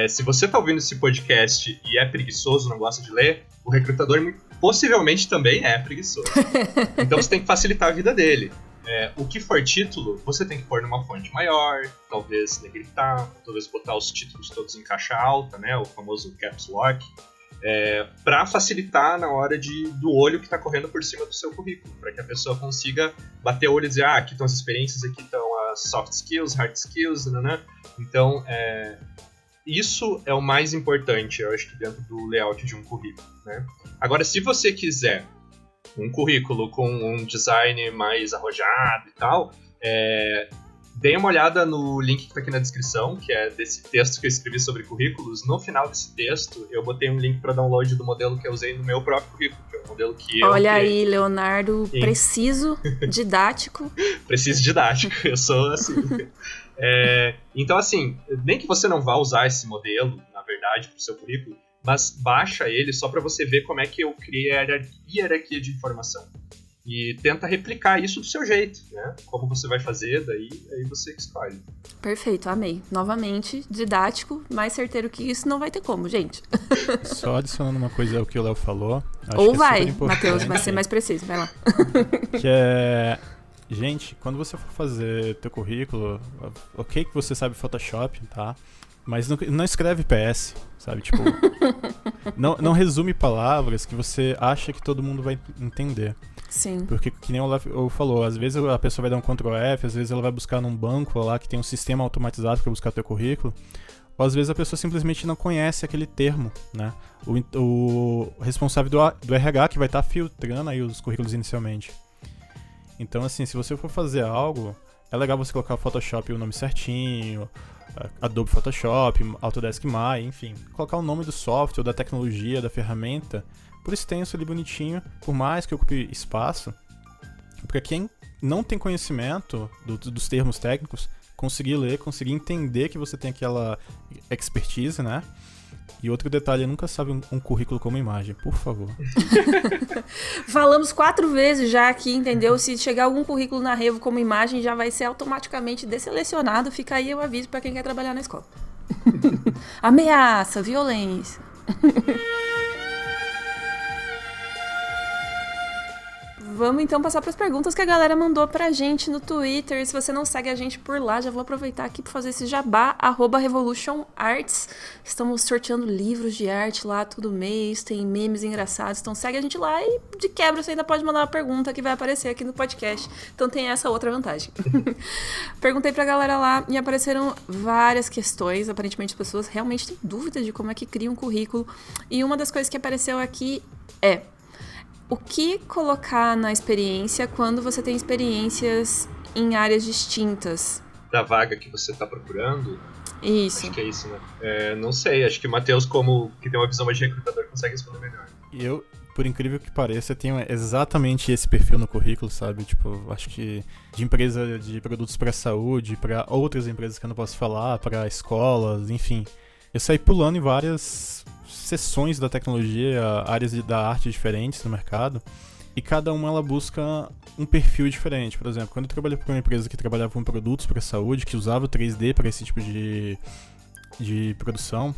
S2: Se você está ouvindo esse podcast e é preguiçoso, não gosta de ler, o recrutador possivelmente também é preguiçoso. Então você tem que facilitar a vida dele. O que for título, você tem que pôr numa fonte maior, talvez negritar, talvez botar os títulos todos em caixa alta, né, o famoso caps lock, para facilitar na hora do olho que está correndo por cima do seu currículo, para que a pessoa consiga bater o olho e dizer, aqui estão as experiências, aqui estão as soft skills, hard skills, né? Então, isso é o mais importante, eu acho que dentro do layout de um currículo, né? Agora, se você quiser um currículo com um design mais arrojado e tal, dê uma olhada no link que está aqui na descrição, que é desse texto que eu escrevi sobre currículos. No final desse texto, eu botei um link para download do modelo que eu usei no meu próprio currículo, que é o modelo que eu
S1: Olha
S2: criei.
S1: aí, Leonardo, preciso, didático.
S2: Preciso didático, eu sou assim. Então, assim, nem que você não vá usar esse modelo, na verdade, para o seu currículo, mas baixa ele só para você ver como é que eu criei a hierarquia de informação. E tenta replicar isso do seu jeito, né? Como você vai fazer, daí você que escolhe.
S1: Perfeito, amei. Novamente, didático, mais certeiro que isso não vai ter como, gente.
S3: Só adicionando uma coisa ao que o Léo falou. Acho
S1: Ou
S3: que
S1: vai, Matheus, vai ser mais preciso, vai lá.
S3: Que gente, quando você for fazer teu currículo, ok que você sabe Photoshop, tá? Mas não escreve PS, sabe? Tipo, não resume palavras que você acha que todo mundo vai entender.
S1: Sim.
S3: Porque, que nem o Olaf falou, às vezes a pessoa vai dar um Ctrl F, às vezes ela vai buscar num banco lá que tem um sistema automatizado para buscar teu currículo, ou às vezes a pessoa simplesmente não conhece aquele termo, né? O responsável do RH que vai estar filtrando aí os currículos inicialmente. Então, assim, se você for fazer algo, é legal você colocar o Photoshop o nome certinho, Adobe Photoshop, Autodesk Maya, enfim. Colocar o nome do software, da tecnologia, da ferramenta, por extenso ali bonitinho, por mais que ocupe espaço, para quem não tem conhecimento dos termos técnicos, conseguir ler, conseguir entender que você tem aquela expertise, né? E outro detalhe, nunca sabe um currículo como imagem, por favor.
S1: Falamos 4 vezes já aqui, entendeu? Se chegar algum currículo na Revo como imagem, já vai ser automaticamente desselecionado. Fica aí o aviso para quem quer trabalhar na escola. Ameaça, violência. Vamos então passar para as perguntas que a galera mandou pra gente no Twitter. Se você não segue a gente por lá, já vou aproveitar aqui para fazer esse jabá, @RevolutionArts. Estamos sorteando livros de arte lá todo mês, tem memes engraçados, então segue a gente lá e de quebra você ainda pode mandar uma pergunta que vai aparecer aqui no podcast. Então tem essa outra vantagem. Perguntei pra galera lá e apareceram várias questões. Aparentemente as pessoas realmente têm dúvidas de como é que cria um currículo. E uma das coisas que apareceu aqui é: o que colocar na experiência quando você tem experiências em áreas distintas?
S2: Da vaga que você está procurando?
S1: Isso.
S2: Acho que é isso, né? Não sei, acho que o Matheus, que tem uma visão mais de recrutador, consegue responder melhor.
S3: Eu, por incrível que pareça, tenho exatamente esse perfil no currículo, sabe? Tipo, acho que de empresa de produtos para saúde, para outras empresas que eu não posso falar, para escolas, enfim. Eu saí pulando em várias seções da tecnologia, áreas da arte diferentes no mercado, e cada uma ela busca um perfil diferente. Por exemplo, quando eu trabalhei para uma empresa que trabalhava com produtos para saúde, que usava o 3D para esse tipo de produção,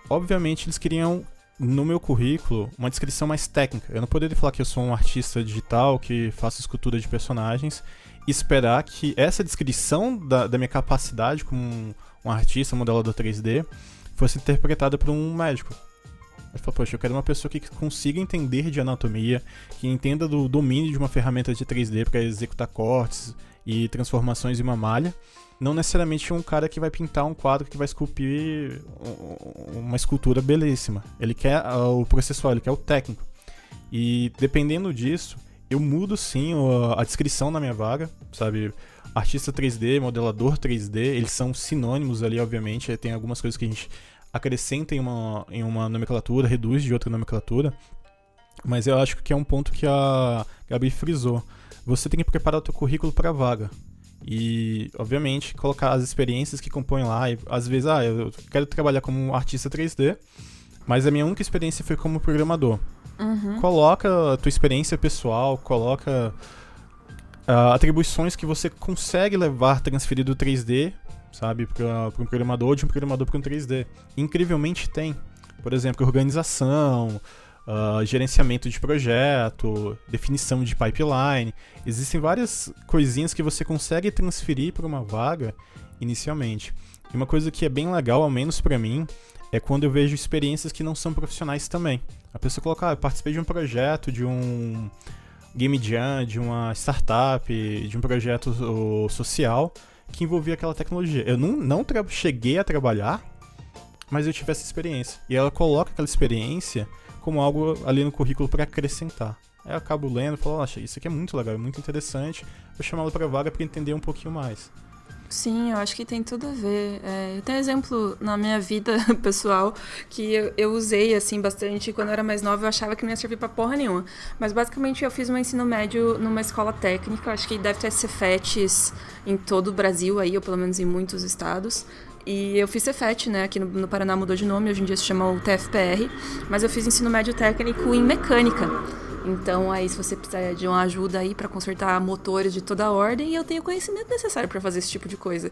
S3: obviamente eles queriam, no meu currículo, uma descrição mais técnica. Eu não poderia falar que eu sou um artista digital, que faço escultura de personagens, e esperar que essa descrição da minha capacidade como um artista, modelador 3D, fosse interpretada por um médico. Eu falo, poxa, eu quero uma pessoa que consiga entender de anatomia, que entenda do domínio de uma ferramenta de 3D para executar cortes e transformações em uma malha. Não necessariamente um cara que vai pintar um quadro que vai esculpir uma escultura belíssima. Ele quer o processual, ele quer o técnico. E dependendo disso, eu mudo sim a descrição na minha vaga, sabe? Artista 3D, modelador 3D, eles são sinônimos ali, obviamente. Tem algumas coisas que a gente acrescenta em uma nomenclatura, reduz de outra nomenclatura, mas eu acho que é um ponto que a Gabi frisou. Você tem que preparar o teu currículo para a vaga e, obviamente, colocar as experiências que compõem lá. E, às vezes, eu quero trabalhar como um artista 3D, mas a minha única experiência foi como programador.
S1: Uhum.
S3: Coloca a tua experiência pessoal, coloca atribuições que você consegue transferir do 3D, sabe, para um programador, de um programador para um 3D. Incrivelmente tem. Por exemplo, organização, gerenciamento de projeto, definição de pipeline. Existem várias coisinhas que você consegue transferir para uma vaga inicialmente. E uma coisa que é bem legal, ao menos para mim, é quando eu vejo experiências que não são profissionais também. A pessoa coloca, eu participei de um projeto, de um Game Jam, de uma startup, de um projeto social que envolvia aquela tecnologia. Eu não cheguei a trabalhar, mas eu tive essa experiência. E ela coloca aquela experiência como algo ali no currículo para acrescentar. Aí eu acabo lendo e falo, isso aqui é muito legal, é muito interessante, vou chamá-la para a vaga para entender um pouquinho mais.
S1: Sim, eu acho que tem tudo a ver. Eu tenho exemplo na minha vida pessoal que eu usei assim bastante. Quando eu era mais nova eu achava que não ia servir pra porra nenhuma. Mas basicamente eu fiz meu ensino médio numa escola técnica. Acho que deve ter Cefetes em todo o Brasil aí, ou pelo menos em muitos estados. E eu fiz Cefet, né? Aqui no Paraná mudou de nome, hoje em dia se chama o TFPR. Mas eu fiz ensino médio técnico em mecânica. Então, aí, se você precisar de uma ajuda aí para consertar motores de toda a ordem, eu tenho o conhecimento necessário para fazer esse tipo de coisa.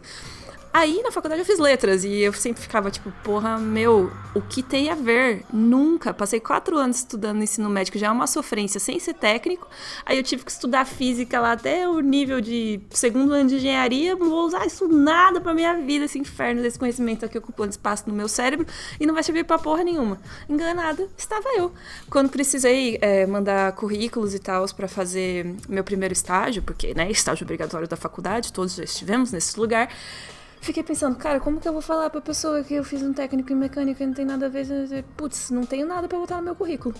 S1: Aí, na faculdade, eu fiz letras e eu sempre ficava tipo, porra, meu, o que tem a ver? Nunca. Passei 4 anos estudando ensino médico, já é uma sofrência, sem ser técnico. Aí eu tive que estudar física lá até o nível de 2º ano de engenharia. Não vou usar isso nada pra minha vida, esse inferno desse conhecimento aqui ocupando espaço no meu cérebro e não vai servir pra porra nenhuma. Enganada estava eu. Quando precisei mandar currículos e tal pra fazer meu primeiro estágio, porque, né, estágio obrigatório da faculdade, todos já estivemos nesse lugar. Fiquei pensando, cara, como que eu vou falar pra pessoa que eu fiz um técnico em mecânica e não tem nada a ver? Putz, não tenho nada pra botar no meu currículo.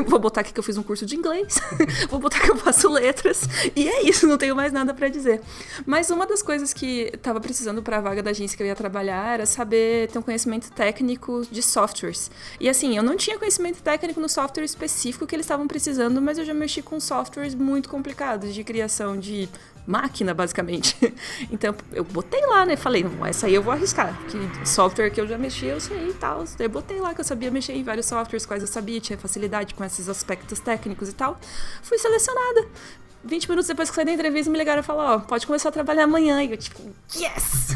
S1: Vou botar aqui que eu fiz um curso de inglês, vou botar que eu faço letras, e é isso, não tenho mais nada pra dizer. Mas uma das coisas que tava precisando pra vaga da agência que eu ia trabalhar era saber ter um conhecimento técnico de softwares. E assim, eu não tinha conhecimento técnico no software específico que eles estavam precisando, mas eu já mexi com softwares muito complicados de criação de máquina, basicamente. Então, eu botei lá, né? Falei, não, essa aí eu vou arriscar. Que software que eu já mexi, eu sei e tal. Eu botei lá que eu sabia mexer em vários softwares, quais eu sabia, tinha facilidade com esses aspectos técnicos e tal. Fui selecionada. 20 minutos depois que saí da entrevista, me ligaram e falaram, ó, pode começar a trabalhar amanhã. E eu, tipo, yes!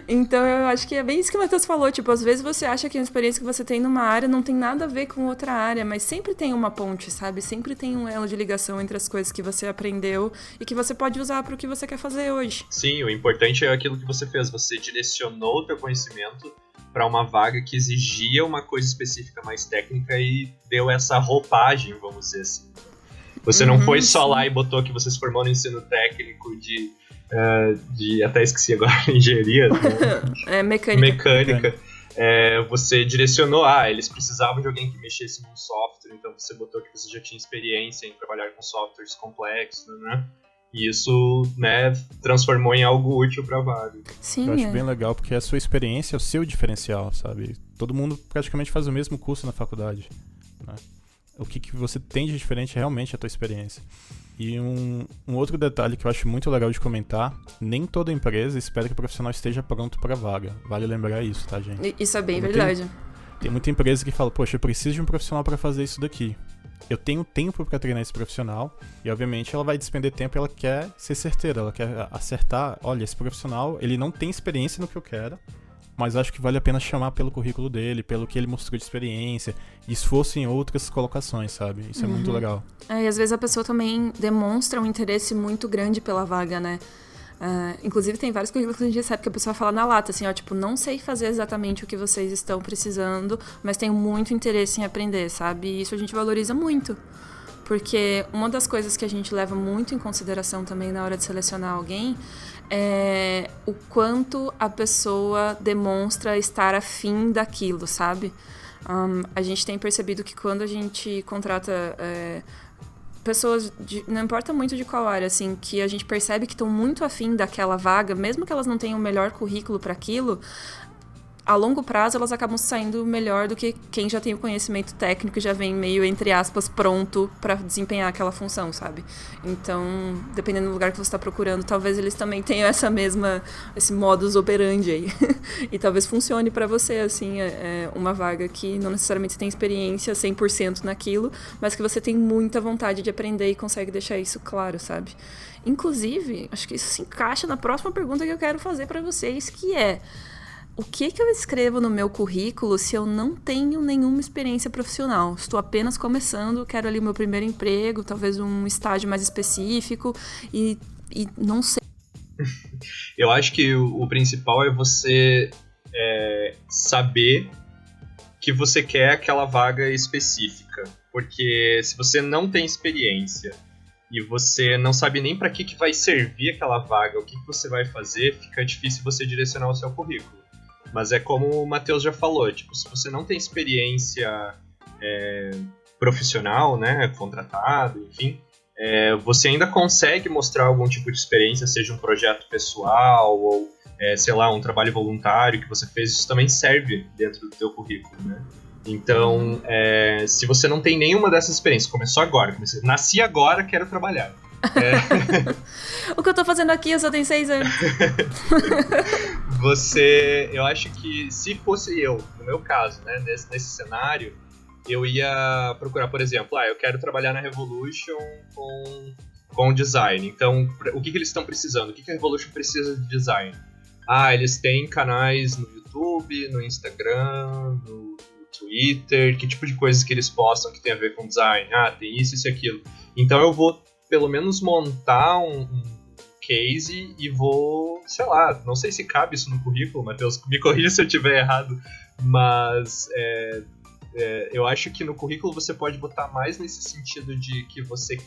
S1: Então, eu acho que é bem isso que o Matheus falou. Tipo, às vezes você acha que a experiência que você tem numa área não tem nada a ver com outra área, mas sempre tem uma ponte, sabe? Sempre tem um elo de ligação entre as coisas que você aprendeu e que você pode usar para o que você quer fazer hoje.
S2: Sim, o importante é aquilo que você fez. Você direcionou o teu conhecimento para uma vaga que exigia uma coisa específica mais técnica e deu essa roupagem, vamos dizer assim. Você não foi só lá e botou que você se formou no ensino técnico de até esqueci agora, engenharia. Né? Mecânica. Você direcionou, eles precisavam de alguém que mexesse num software, então você botou que você já tinha experiência em trabalhar com softwares complexos, né? E isso, né, transformou em algo útil para a vaga.
S1: Sim,
S3: eu acho bem legal, porque a sua experiência é o seu diferencial, sabe? Todo mundo praticamente faz o mesmo curso na faculdade, né? O que você tem de diferente realmente é a tua experiência. E um outro detalhe que eu acho muito legal de comentar, nem toda empresa espera que o profissional esteja pronto para a vaga. Vale lembrar isso, tá, gente?
S1: Isso é bem verdade.
S3: Tem muita empresa que fala, poxa, eu preciso de um profissional para fazer isso daqui. Eu tenho tempo para treinar esse profissional e, obviamente, ela vai despender tempo e ela quer ser certeira, ela quer acertar. Olha, esse profissional, ele não tem experiência no que eu quero, mas acho que vale a pena chamar pelo currículo dele, pelo que ele mostrou de experiência, e esforço em outras colocações, sabe? Isso é muito legal.
S1: E às vezes a pessoa também demonstra um interesse muito grande pela vaga, né? Inclusive tem vários currículos que a gente recebe que a pessoa fala na lata, assim, ó, tipo, não sei fazer exatamente o que vocês estão precisando, mas tenho muito interesse em aprender, sabe? E isso a gente valoriza muito. Porque uma das coisas que a gente leva muito em consideração também na hora de selecionar alguém é o quanto a pessoa demonstra estar afim daquilo, sabe? A gente tem percebido que quando a gente contrata pessoas, não importa muito de qual área, assim, que a gente percebe que estão muito afim daquela vaga, mesmo que elas não tenham o melhor currículo para aquilo, a longo prazo elas acabam saindo melhor do que quem já tem o conhecimento técnico e já vem meio, entre aspas, pronto para desempenhar aquela função, sabe? Então, dependendo do lugar que você está procurando, talvez eles também tenham esse modus operandi aí. E talvez funcione para você, assim, uma vaga que não necessariamente tem experiência 100% naquilo, mas que você tem muita vontade de aprender e consegue deixar isso claro, sabe? Inclusive, acho que isso se encaixa na próxima pergunta que eu quero fazer para vocês, que é: o que eu escrevo no meu currículo se eu não tenho nenhuma experiência profissional? Estou apenas começando, quero ali o meu primeiro emprego, talvez um estágio mais específico e não sei.
S2: Eu acho que o principal é você saber que você quer aquela vaga específica. Porque se você não tem experiência e você não sabe nem para que vai servir aquela vaga, o que você vai fazer, fica difícil você direcionar o seu currículo. Mas é como o Matheus já falou, tipo, se você não tem experiência profissional, né, contratado, enfim, você ainda consegue mostrar algum tipo de experiência, seja um projeto pessoal ou, sei lá, um trabalho voluntário que você fez, isso também serve dentro do teu currículo, né? Então, se você não tem nenhuma dessas experiências, começou agora, nasci agora, quero trabalhar.
S1: O que eu tô fazendo aqui, eu só tenho 6 anos.
S2: Eu acho que se fosse eu, no meu caso, né, nesse cenário, eu ia procurar, por exemplo, eu quero trabalhar na Revolution com design. Então, o que eles estão precisando? O que a Revolution precisa de design? eles têm canais no YouTube, no Instagram, no Twitter, que tipo de coisas que eles postam que tem a ver com design? Tem isso e aquilo. Então eu vou, pelo menos, montar um case e vou, sei lá, não sei se cabe isso no currículo, Matheus, me corrija se eu estiver errado, mas eu acho que no currículo você pode botar mais nesse sentido de que você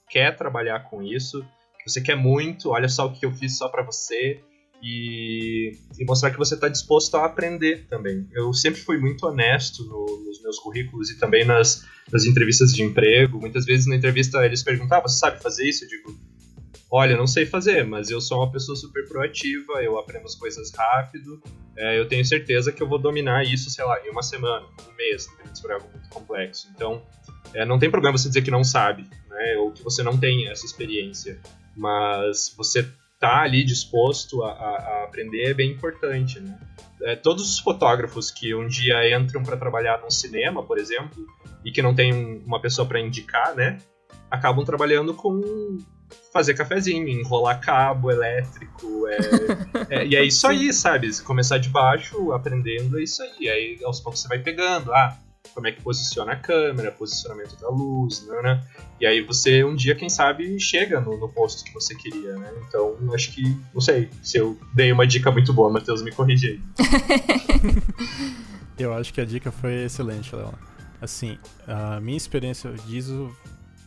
S2: quer trabalhar com isso, que você quer muito, olha só o que eu fiz só pra você, e mostrar que você está disposto a aprender também. Eu sempre fui muito honesto nos meus currículos e também nas entrevistas de emprego. Muitas vezes na entrevista eles perguntam, você sabe fazer isso? Eu digo, olha, não sei fazer, mas eu sou uma pessoa super proativa, eu aprendo as coisas rápido, eu tenho certeza que eu vou dominar isso, sei lá, em uma semana, um mês, dependendo se for algo muito complexo. Então, não tem problema você dizer que não sabe, né, ou que você não tem essa experiência, mas você tá ali disposto a aprender é bem importante, né? Todos os fotógrafos que um dia entram para trabalhar num cinema, por exemplo, e que não tem uma pessoa para indicar, né, acabam trabalhando com fazer cafezinho, enrolar cabo elétrico, e é isso aí, sabe? Começar de baixo, aprendendo, é isso aí. Aí aos poucos você vai pegando, como é que posiciona a câmera, posicionamento da luz, né? E aí você um dia, quem sabe, chega no posto que você queria, né? Então, acho que, não sei, se eu dei uma dica muito boa, Matheus, me corrige aí.
S3: Eu acho que a dica foi excelente, Léo. Assim, a minha experiência diz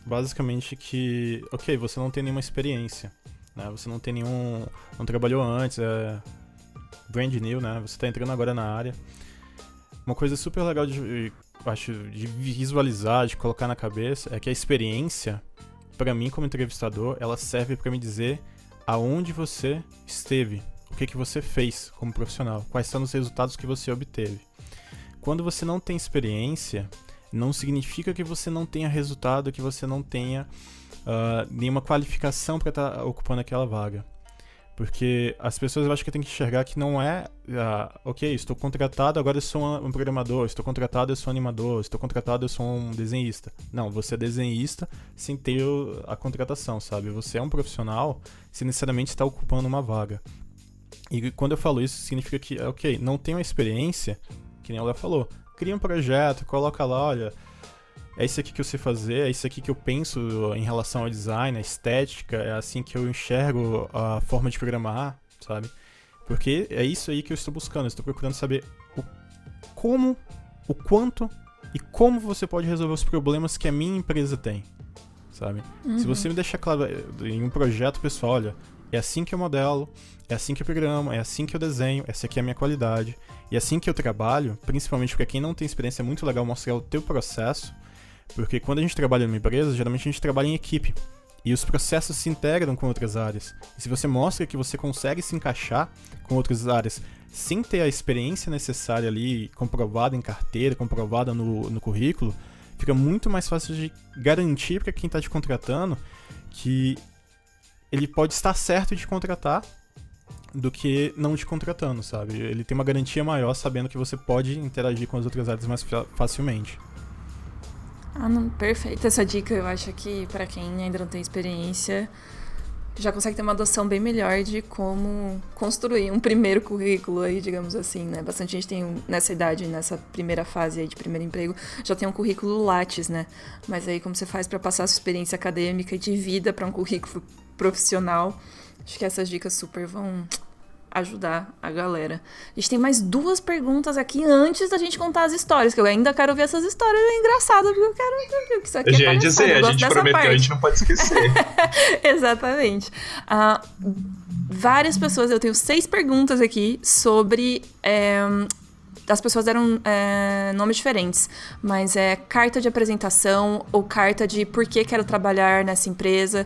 S3: basicamente que, ok, você não tem nenhuma experiência, né? Você não tem não trabalhou antes, brand new, né? Você tá entrando agora na área. Uma coisa super legal de visualizar, de colocar na cabeça, é que a experiência, pra mim como entrevistador, ela serve pra me dizer aonde você esteve, o que você fez como profissional, quais são os resultados que você obteve. Quando você não tem experiência, não significa que você não tenha resultado, que você não tenha nenhuma qualificação para estar ocupando aquela vaga. Porque as pessoas, eu acho que têm que enxergar que não é, ok, estou contratado, agora eu sou um programador, estou contratado, eu sou um animador, estou contratado, eu sou um desenhista. Não, você é desenhista sem ter a contratação, sabe? Você é um profissional sem necessariamente estar ocupando uma vaga. E quando eu falo isso, significa que, ok, não tenho a experiência, que nem o Léo falou, cria um projeto, coloca lá, olha, é isso aqui que eu sei fazer, é isso aqui que eu penso em relação ao design, a estética, é assim que eu enxergo a forma de programar, sabe? Porque é isso aí que eu estou buscando, eu estou procurando saber como, o quanto e como você pode resolver os problemas que a minha empresa tem, sabe? Uhum. Se você me deixar claro em um projeto pessoal, olha, é assim que eu modelo, é assim que eu programo, é assim que eu desenho, essa aqui é a minha qualidade, e assim que eu trabalho, principalmente para quem não tem experiência, é muito legal mostrar o teu processo. Porque quando a gente trabalha numa empresa, geralmente a gente trabalha em equipe. E os processos se integram com outras áreas. E se você mostra que você consegue se encaixar com outras áreas sem ter a experiência necessária ali, comprovada em carteira, comprovada no currículo, fica muito mais fácil de garantir para quem está te contratando que ele pode estar certo de te contratar do que não te contratando, sabe? Ele tem uma garantia maior sabendo que você pode interagir com as outras áreas mais facilmente.
S1: Não, perfeito essa dica. Eu acho que para quem ainda não tem experiência já consegue ter uma noção bem melhor de como construir um primeiro currículo aí, digamos assim, né? Bastante gente tem nessa idade, nessa primeira fase aí de primeiro emprego, já tem um currículo Lattes, né? Mas aí como você faz para passar a sua experiência acadêmica e de vida para um currículo profissional, acho que essas dicas super vão ajudar a galera. A gente tem mais 2 perguntas aqui antes da gente contar as histórias, que eu ainda quero ver essas histórias engraçadas, porque eu quero ver que isso aqui
S2: é palhaçada. A gente prometeu, parte. A gente não pode esquecer.
S1: Exatamente. Várias pessoas, eu tenho 6 perguntas aqui sobre... as pessoas deram nomes diferentes, mas é carta de apresentação ou carta de por que quero trabalhar nessa empresa.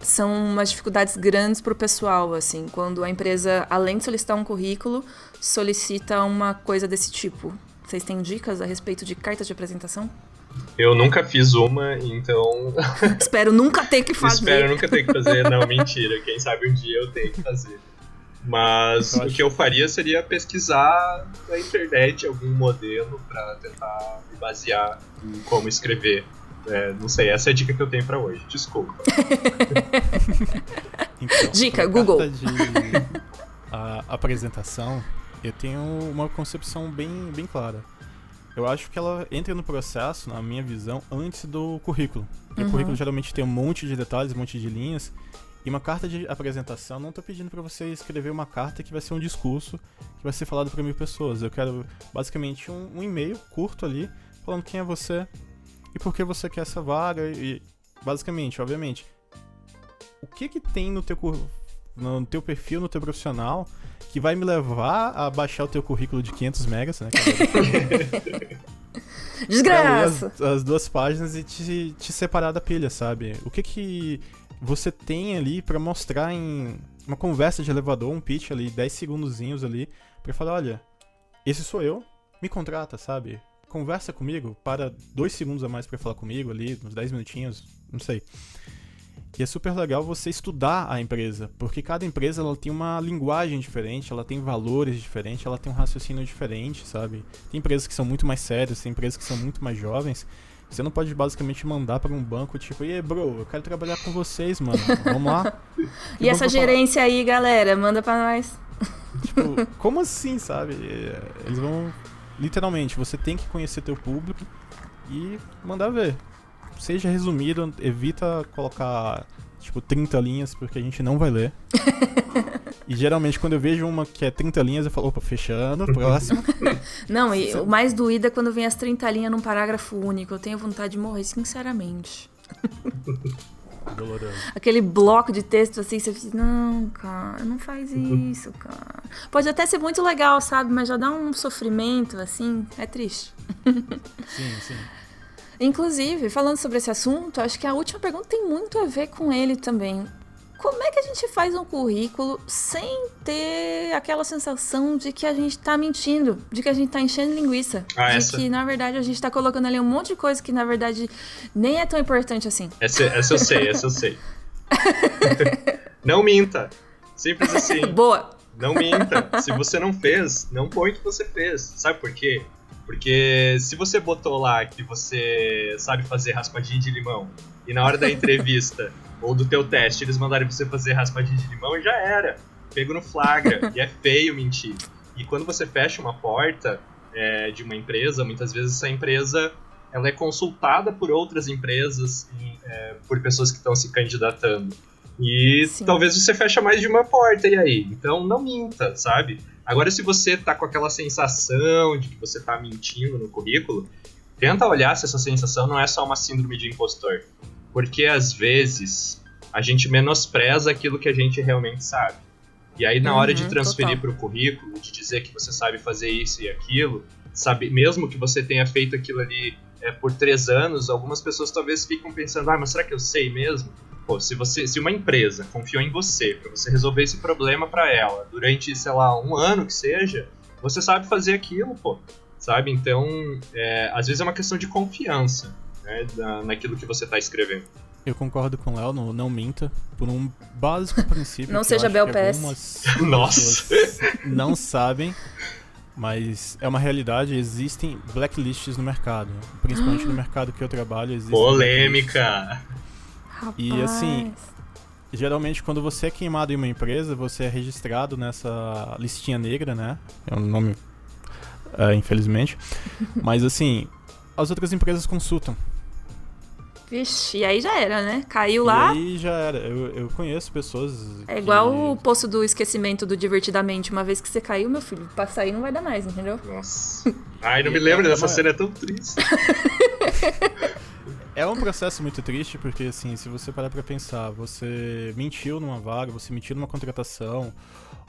S1: São umas dificuldades grandes para o pessoal, assim, quando a empresa, além de solicitar um currículo, solicita uma coisa desse tipo. Vocês têm dicas a respeito de carta de apresentação?
S2: Eu nunca fiz uma, então...
S1: Espero nunca ter que fazer.
S2: Não, mentira. Quem sabe um dia eu tenho que fazer. Mas o que eu faria seria pesquisar na internet algum modelo para tentar me basear em como escrever. Não sei, essa é a dica que eu tenho pra hoje. Desculpa.
S1: Então, dica, Google.
S3: a apresentação, eu tenho uma concepção bem clara. Eu acho que ela entra no processo, na minha visão, antes do currículo. Porque o currículo geralmente tem um monte de detalhes, um monte de linhas. E uma carta de apresentação, não tô pedindo pra você escrever uma carta que vai ser um discurso que vai ser falado pra 1000 pessoas. Eu quero, basicamente, um e-mail curto ali, falando quem é você e por que você quer essa vaga. E, basicamente, obviamente, o que tem no teu perfil, no teu profissional, que vai me levar a baixar o teu currículo de 500 megas, né?
S1: Desgraça!
S3: As 2 páginas e te separar da pilha, sabe? O que você tem ali pra mostrar em uma conversa de elevador, um pitch ali, 10 segundozinhos ali, pra falar, olha, esse sou eu, me contrata, sabe? Conversa comigo, para 2 segundos a mais pra falar comigo ali, uns 10 minutinhos, não sei. E é super legal você estudar a empresa, porque cada empresa ela tem uma linguagem diferente, ela tem valores diferentes, ela tem um raciocínio diferente, sabe? Tem empresas que são muito mais sérias, tem empresas que são muito mais jovens. Você não pode basicamente mandar para um banco tipo, e aí, bro, eu quero trabalhar com vocês, mano, vamos lá?
S1: E essa gerência aí, galera, manda pra nós.
S3: Tipo, como assim, sabe? Eles vão... Literalmente, você tem que conhecer teu público e mandar ver. Seja resumido, evita colocar, tipo, 30 linhas, porque a gente não vai ler. E geralmente, quando eu vejo uma que é 30 linhas, eu falo, opa, fechando, próximo.
S1: Não, e o mais doído é quando vem as 30 linhas num parágrafo único. Eu tenho vontade de morrer, sinceramente.
S3: Doloroso.
S1: Aquele bloco de texto assim, você fica, não, cara, não faz isso, cara. Pode até ser muito legal, sabe? Mas já dá um sofrimento, assim, é triste.
S3: Sim.
S1: Inclusive, falando sobre esse assunto, acho que a última pergunta tem muito a ver com ele também. Como é que a gente faz um currículo sem ter aquela sensação de que a gente tá mentindo, de que a gente tá enchendo linguiça, que, na verdade, a gente tá colocando ali um monte de coisa que, na verdade, nem é tão importante assim?
S2: Essa eu sei. Não minta. Simples assim.
S1: Boa.
S2: Não minta. Se você não fez, não põe que você fez. Sabe por quê? Porque se você botou lá que você sabe fazer raspadinha de limão e na hora da entrevista ou do teu teste eles mandarem você fazer raspadinha de limão, já era. Pego no flagra. E é feio mentir. E quando você fecha uma porta de uma empresa, muitas vezes essa empresa ela é consultada por outras empresas, por pessoas que estão se candidatando. E
S1: Sim.
S2: Talvez você feche mais de uma porta, e aí? Então não minta, sabe? Agora, se você tá com aquela sensação de que você tá mentindo no currículo, tenta olhar se essa sensação não é só uma síndrome de impostor. Porque, às vezes, a gente menospreza aquilo que a gente realmente sabe. E aí, na hora de transferir para o currículo, de dizer que você sabe fazer isso e aquilo, sabe, mesmo que você tenha feito aquilo ali por 3 anos, algumas pessoas talvez ficam pensando, mas será que eu sei mesmo? Pô, se uma empresa confiou em você para você resolver esse problema para ela durante, sei lá, 1 ano que seja, você sabe fazer aquilo, pô, sabe? Então, às vezes é uma questão de confiança, né, naquilo que você tá escrevendo.
S3: Eu concordo com o Léo, não minta, por um básico princípio.
S1: Não seja Bel Pass.
S2: Nossa!
S3: Não sabem, mas é uma realidade, existem blacklists no mercado, principalmente no mercado que eu trabalho.
S2: Polêmica!
S3: E assim, geralmente quando você é queimado em uma empresa, você é registrado nessa listinha negra, né? É um nome, infelizmente. Mas assim, as outras empresas consultam.
S1: Vixe, e aí já era, né? Caiu lá.
S3: E aí já era. Eu conheço pessoas.
S1: É igual o poço do esquecimento do Divertidamente. Uma vez que você caiu, meu filho, pra sair não vai dar mais, entendeu?
S2: Nossa. Ai, não me lembro dessa cena, é tão triste.
S3: É um processo muito triste, porque assim, se você parar pra pensar, você mentiu numa vaga, você mentiu numa contratação,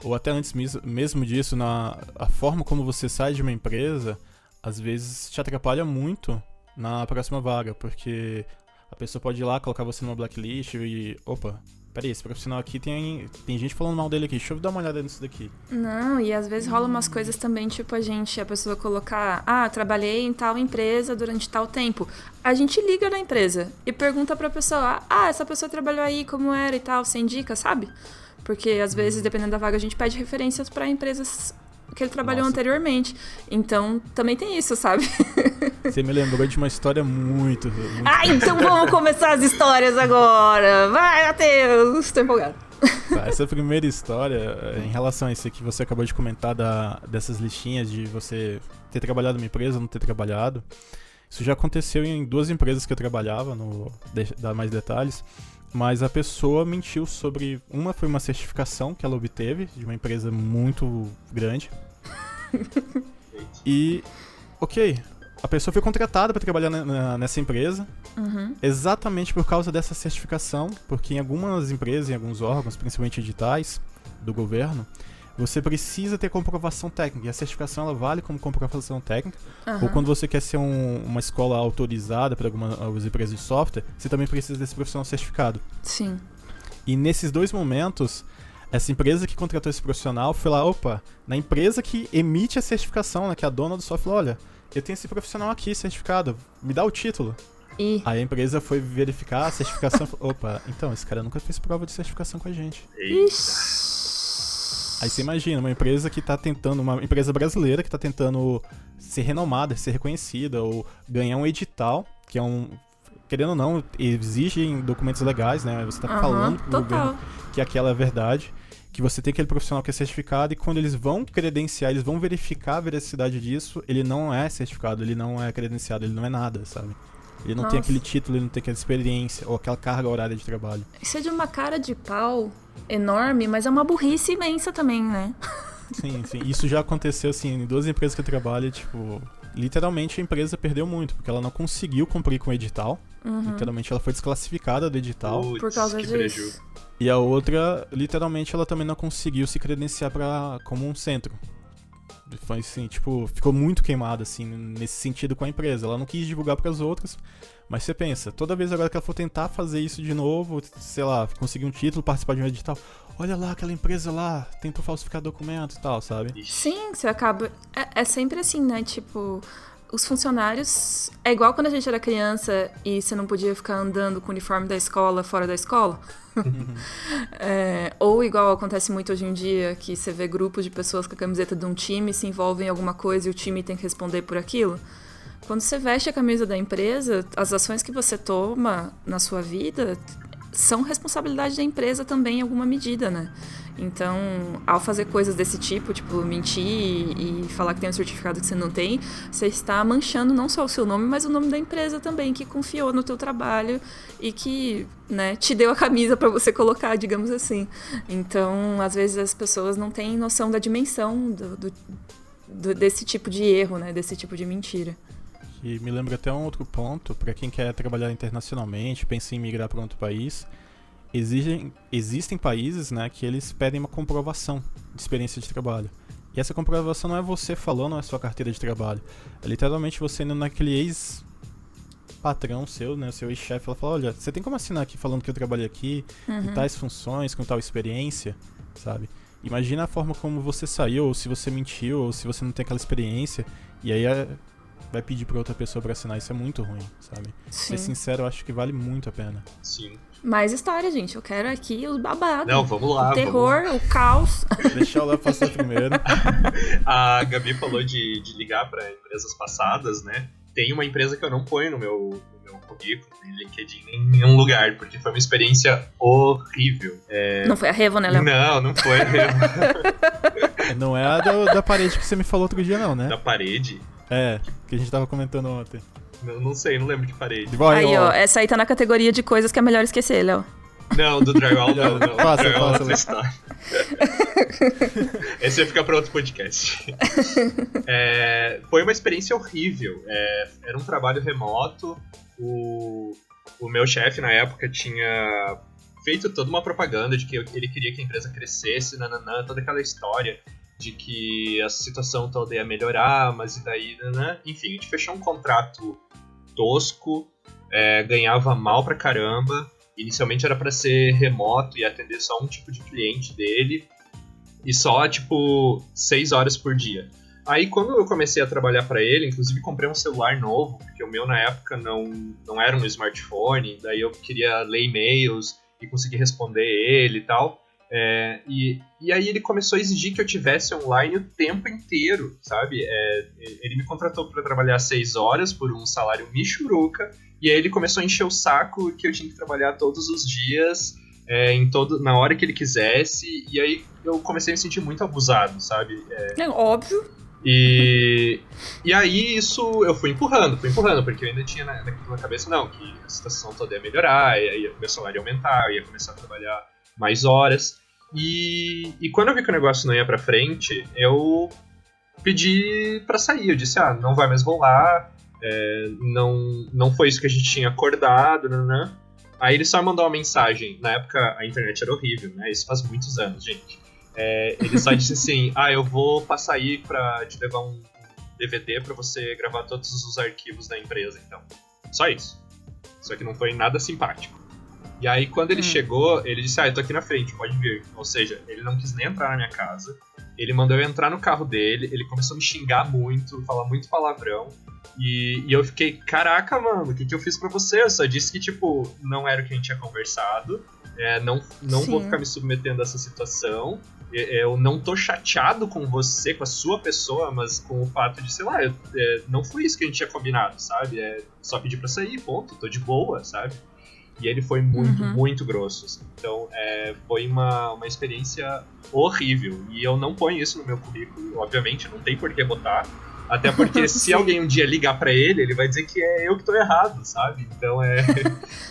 S3: ou até antes mesmo disso, a forma como você sai de uma empresa, às vezes te atrapalha muito na próxima vaga, porque a pessoa pode ir lá, colocar você numa blacklist e, opa, peraí, esse profissional aqui tem gente falando mal dele aqui, deixa eu dar uma olhada nisso daqui.
S1: Não, e às vezes rola umas coisas também, tipo a pessoa colocar, trabalhei em tal empresa durante tal tempo. A gente liga na empresa e pergunta pra pessoa, essa pessoa trabalhou aí, como era e tal, você indica, sabe? Porque às vezes, dependendo da vaga, a gente pede referências pra empresas que ele trabalhou anteriormente. Então, também tem isso, sabe?
S3: Você me lembrou de uma história muito...
S1: Então vamos começar as histórias agora. Vai, Matheus! Tô empolgado.
S3: Tá, essa primeira história, em relação a isso que você acabou de comentar dessas listinhas de você ter trabalhado numa empresa ou não ter trabalhado, isso já aconteceu em 2 empresas que eu trabalhava, dar mais detalhes, mas a pessoa mentiu sobre... Uma foi uma certificação que ela obteve de uma empresa muito grande. E, ok, a pessoa foi contratada para trabalhar nessa empresa, exatamente por causa dessa certificação, porque em algumas empresas, em alguns órgãos, principalmente editais do governo, você precisa ter comprovação técnica, e a certificação ela vale como comprovação técnica, ou quando você quer ser uma escola autorizada para algumas empresas de software, você também precisa desse profissional certificado.
S1: Sim.
S3: E nesses 2 momentos, essa empresa que contratou esse profissional foi lá, na empresa que emite a certificação, né, que é a dona do software, falou, olha, eu tenho esse profissional aqui certificado, me dá o título.
S1: E
S3: Aí a empresa foi verificar a certificação e falou, então, esse cara nunca fez prova de certificação com a gente. Aí você imagina, uma empresa que tá tentando, uma empresa brasileira que tá tentando ser renomada, ser reconhecida, ou ganhar um edital, que é querendo ou não, exigem documentos legais, né? Você tá falando pro governo que aquela é a verdade, que você tem aquele profissional que é certificado, e quando eles vão credenciar, eles vão verificar a veracidade disso, ele não é certificado, ele não é credenciado, ele não é nada, sabe? Ele não tem aquele título, ele não tem aquela experiência ou aquela carga horária de trabalho.
S1: Isso é de uma cara de pau enorme, mas é uma burrice imensa também, né?
S3: Sim. Isso já aconteceu, assim, em 2 empresas que eu trabalho, literalmente a empresa perdeu muito, porque ela não conseguiu cumprir com o edital. Literalmente ela foi desclassificada do edital.
S1: Por causa disso.
S3: E a outra, literalmente, ela também não conseguiu se credenciar como um centro. Foi assim, ficou muito queimada, assim, nesse sentido com a empresa. Ela não quis divulgar para as outras, mas você pensa, toda vez agora que ela for tentar fazer isso de novo, sei lá, conseguir um título, participar de um edital, olha lá, aquela empresa lá tentou falsificar documento e tal, sabe?
S1: Sim, você acaba... É sempre assim, né? Os funcionários... É igual quando a gente era criança e você não podia ficar andando com o uniforme da escola fora da escola. Ou igual acontece muito hoje em dia, que você vê grupos de pessoas com a camiseta de um time, se envolvem em alguma coisa e o time tem que responder por aquilo. Quando você veste a camisa da empresa, as ações que você toma na sua vida são responsabilidade da empresa também em alguma medida, né? Então, ao fazer coisas desse tipo, mentir e falar que tem um certificado que você não tem, você está manchando não só o seu nome, mas o nome da empresa também, que confiou no teu trabalho e que, né, te deu a camisa para você colocar, digamos assim. Então, às vezes as pessoas não têm noção da dimensão desse tipo de erro, né, desse tipo de mentira.
S3: E me lembra até um outro ponto, para quem quer trabalhar internacionalmente, pensa em migrar para outro país, existem países, né, que eles pedem uma comprovação de experiência de trabalho. E essa comprovação não é você falando, não é sua carteira de trabalho. É literalmente você indo naquele ex-patrão seu, né, seu ex-chefe, ela fala, olha, você tem como assinar aqui falando que eu trabalhei aqui, em tais funções, com tal experiência, sabe? Imagina a forma como você saiu, ou se você mentiu, ou se você não tem aquela experiência, e aí vai pedir pra outra pessoa pra assinar. Isso é muito ruim, sabe?
S1: Sim.
S3: Ser sincero, eu acho que vale muito a pena.
S2: Sim.
S1: Mais história, gente. Eu quero aqui os babados.
S2: Não, vamos lá.
S1: O terror, o caos.
S3: Deixa eu lá passar primeiro.
S2: A Gabi falou de ligar pra empresas passadas, né? Tem uma empresa que eu não ponho no meu currículo, nem LinkedIn, nem em nenhum lugar, porque foi uma experiência horrível.
S1: Não foi a Revo, né, Léo?
S2: Não foi a Revo.
S3: Não é a da parede que você me falou outro dia, não, né?
S2: Da parede?
S3: Que a gente tava comentando ontem.
S2: Não sei, não lembro que parede.
S1: Aí, ó, essa aí tá na categoria de coisas que é melhor esquecer, Léo.
S2: Não, do drywall não.
S3: Passa,
S2: outra história. Esse vai ficar pra outro podcast. Foi uma experiência horrível. Era um trabalho remoto. O meu chefe, na época, tinha feito toda uma propaganda de que ele queria que a empresa crescesse, toda aquela história de que a situação toda ia melhorar, mas e daí, enfim, a gente fechou um contrato tosco, ganhava mal pra caramba. Inicialmente era pra ser remoto e atender só um tipo de cliente dele, e só, 6 horas por dia. Aí, quando eu comecei a trabalhar pra ele, inclusive comprei um celular novo, porque o meu, na época, não era um smartphone, daí eu queria ler e-mails e conseguir responder ele e tal. E aí ele começou a exigir que eu tivesse online o tempo inteiro, sabe? Ele me contratou para trabalhar 6 horas por um salário michuruca, e aí ele começou a encher o saco que eu tinha que trabalhar todos os dias, na hora que ele quisesse, e aí eu comecei a me sentir muito abusado, sabe?
S1: É óbvio.
S2: E aí isso eu fui empurrando, porque eu ainda tinha na cabeça, não, que a situação toda ia melhorar, e aí meu salário ia aumentar, eu ia começar a trabalhar mais horas. E quando eu vi que o negócio não ia pra frente, eu pedi pra sair, eu disse, não vai mais rolar, não foi isso que a gente tinha acordado, né? Aí ele só mandou uma mensagem, na época a internet era horrível, né, isso faz muitos anos, gente. Ele só disse assim, eu vou passar aí pra te levar um DVD pra você gravar todos os arquivos da empresa, então. Só isso. Só que não foi nada simpático. E aí quando ele chegou, ele disse, eu tô aqui na frente, pode vir. Ou seja, ele não quis nem entrar na minha casa, ele mandou eu entrar no carro dele, ele começou a me xingar muito, falar muito palavrão. E eu fiquei, caraca, mano, o que eu fiz pra você? Eu só disse que, tipo, não era o que a gente tinha conversado, não vou ficar me submetendo a essa situação. Eu não tô chateado com você, com a sua pessoa, mas com o fato de, sei lá, não foi isso que a gente tinha combinado, sabe? Só pedir pra sair, ponto, tô de boa, sabe? E ele foi muito, muito grosso, assim. Então, foi uma experiência horrível. E eu não ponho isso no meu currículo, obviamente, não tem por que botar. Até porque se alguém um dia ligar pra ele vai dizer que é eu que tô errado, sabe? Então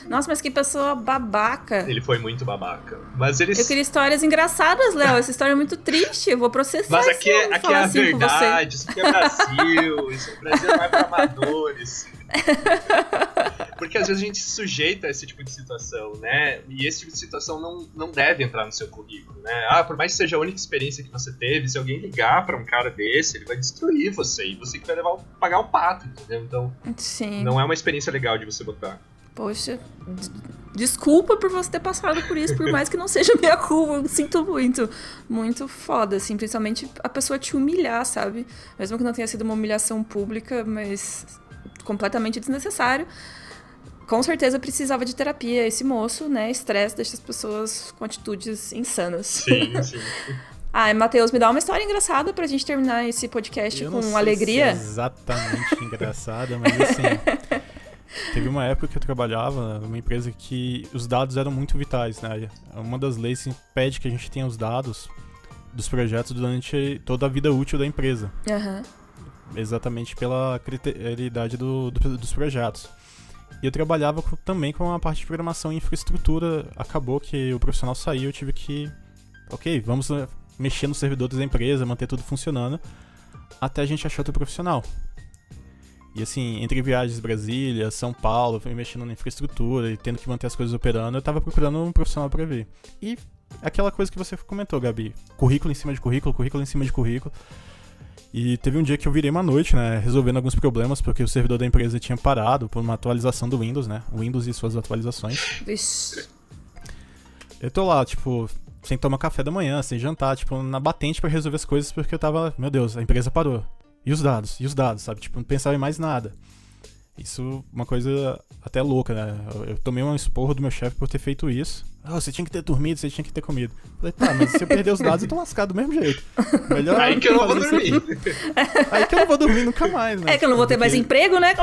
S1: Nossa, mas que pessoa babaca.
S2: Ele foi muito babaca. Mas
S1: Eu queria histórias engraçadas, Léo. Essa história é muito triste. Eu vou processar.
S2: Mas aqui é a
S1: assim
S2: verdade. Isso aqui é Brasil. O Brasil não é pra amadores. Porque às vezes a gente se sujeita a esse tipo de situação, né? E esse tipo de situação não deve entrar no seu currículo, né? Por mais que seja a única experiência que você teve, se alguém ligar pra um cara desse, ele vai destruir você. E você que vai pagar o pato, entendeu? Então,
S1: sim,
S2: não é uma experiência legal de você botar.
S1: Poxa, desculpa por você ter passado por isso, por mais que não seja minha culpa. Eu sinto muito. Muito foda, assim. Principalmente a pessoa te humilhar, sabe? Mesmo que não tenha sido uma humilhação pública, mas completamente desnecessário. Com certeza precisava de terapia esse moço, né? Estresse deixa as pessoas com atitudes insanas.
S2: Sim.
S1: Matheus, me dá uma história engraçada pra gente terminar esse podcast com alegria.
S3: Se é exatamente engraçada, mas assim... Teve uma época que eu trabalhava numa empresa que os dados eram muito vitais, né? Uma das leis impede que a gente tenha os dados dos projetos durante toda a vida útil da empresa. Exatamente pela criterialidade dos projetos. E eu trabalhava também com a parte de programação e infraestrutura. Acabou que o profissional saiu, eu tive que... vamos mexer nos servidores da empresa, manter tudo funcionando, até a gente achar outro profissional. E assim, entre viagens Brasília, São Paulo, mexendo na infraestrutura e tendo que manter as coisas operando, eu tava procurando um profissional pra vir. E aquela coisa que você comentou, Gabi, currículo em cima de currículo, currículo em cima de currículo. E teve um dia que eu virei uma noite, né, resolvendo alguns problemas, porque o servidor da empresa tinha parado por uma atualização do Windows, né, Windows e suas atualizações.
S1: Vixe.
S3: Eu tô lá, tipo, sem tomar café da manhã, sem jantar, tipo, na batente pra resolver as coisas, porque eu tava, meu Deus, a empresa parou. E os dados, sabe? Tipo, não pensava em mais nada. Isso é uma coisa até louca, né? Eu tomei um esporro do meu chefe por ter feito isso. Você tinha que ter dormido, você tinha que ter comido. Falei, tá, mas se eu perder os dados, eu tô lascado do mesmo jeito. Melhor
S2: aí que eu não vou dormir.
S3: Aí que eu não vou dormir nunca mais, né?
S1: É que eu não vou ter mais emprego, né?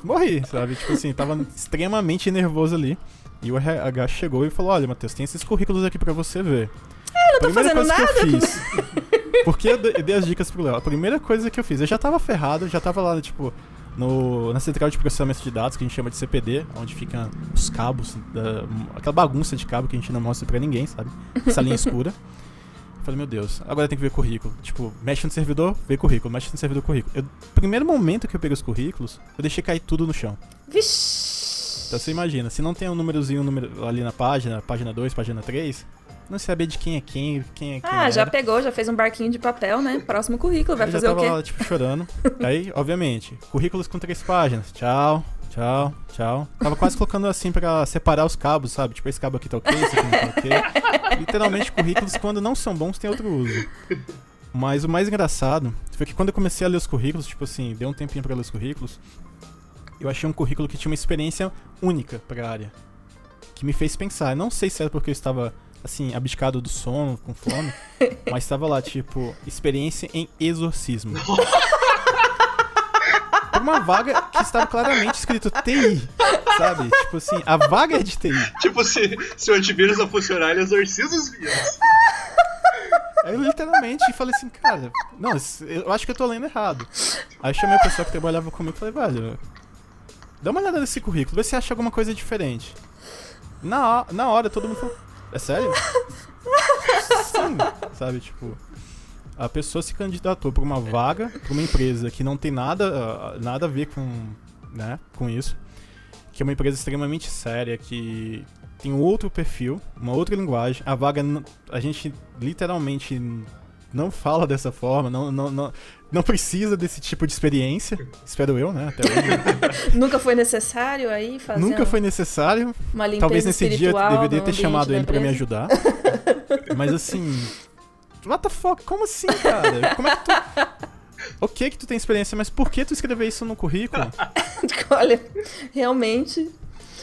S3: Morri, sabe? Tipo assim, tava extremamente nervoso ali. E o RH chegou e falou, olha, Matheus, tem esses currículos aqui pra você ver.
S1: Eu não tô fazendo nada.
S3: Que eu fiz, porque eu dei as dicas pro Léo. A primeira coisa que eu fiz, eu já tava ferrado, já tava lá, tipo, na central de processamento de dados, que a gente chama de CPD, onde ficam os cabos, aquela bagunça de cabo que a gente não mostra pra ninguém, sabe? Essa linha escura. Eu falei, meu Deus, agora tem que ver currículo. Tipo, mexe no servidor, vê currículo, mexe no servidor, currículo. Primeiro momento que eu peguei os currículos, eu deixei cair tudo no chão.
S1: Vixe.
S3: Então você imagina, se não tem um número ali na página 2, página 3... Não saber de quem é quem
S1: já pegou, já fez um barquinho de papel, né? Próximo currículo, vai fazer o quê?
S3: Eu já tava lá, tipo, chorando. Aí, obviamente, currículos com 3 páginas. Tchau. Tava quase colocando assim pra separar os cabos, sabe? Tipo, esse cabo aqui tá ok, esse aqui não tá ok. Literalmente, currículos, quando não são bons, tem outro uso. Mas o mais engraçado foi que quando eu comecei a ler os currículos, tipo assim, deu um tempinho pra ler os currículos, eu achei um currículo que tinha uma experiência única pra área. Que me fez pensar. Eu não sei se era porque eu estava... assim, abdicado do sono, com fome, mas estava lá, tipo, experiência em exorcismo. Por uma vaga que estava claramente escrito TI, sabe? Tipo assim, a vaga é de TI.
S2: Tipo, se o antivírus não funcionar, ele exorciza os vírus.
S3: Aí eu literalmente falei assim, cara, não, eu acho que eu tô lendo errado. Aí chamei a pessoa que trabalhava comigo e falei, velho, dá uma olhada nesse currículo, vê se acha alguma coisa diferente. Na hora todo mundo falou, é sério? Sim, sabe, tipo, a pessoa se candidatou pra uma vaga, pra uma empresa que não tem nada a ver com isso, que é uma empresa extremamente séria, que tem outro perfil, uma outra linguagem. A vaga, a gente literalmente não fala dessa forma, não precisa desse tipo de experiência, espero eu, né, até hoje.
S1: Nunca foi necessário aí fazer
S3: Nunca foi necessário.
S1: uma limpeza
S3: Talvez nesse dia eu deveria ter
S1: no
S3: chamado
S1: ambiente
S3: ele
S1: da
S3: pra me
S1: empresa?
S3: ajudar. Mas assim, what the fuck, como assim, cara? Como é que tu... Ok que tu tem experiência, mas por que tu escrever isso no currículo?
S1: Olha, realmente...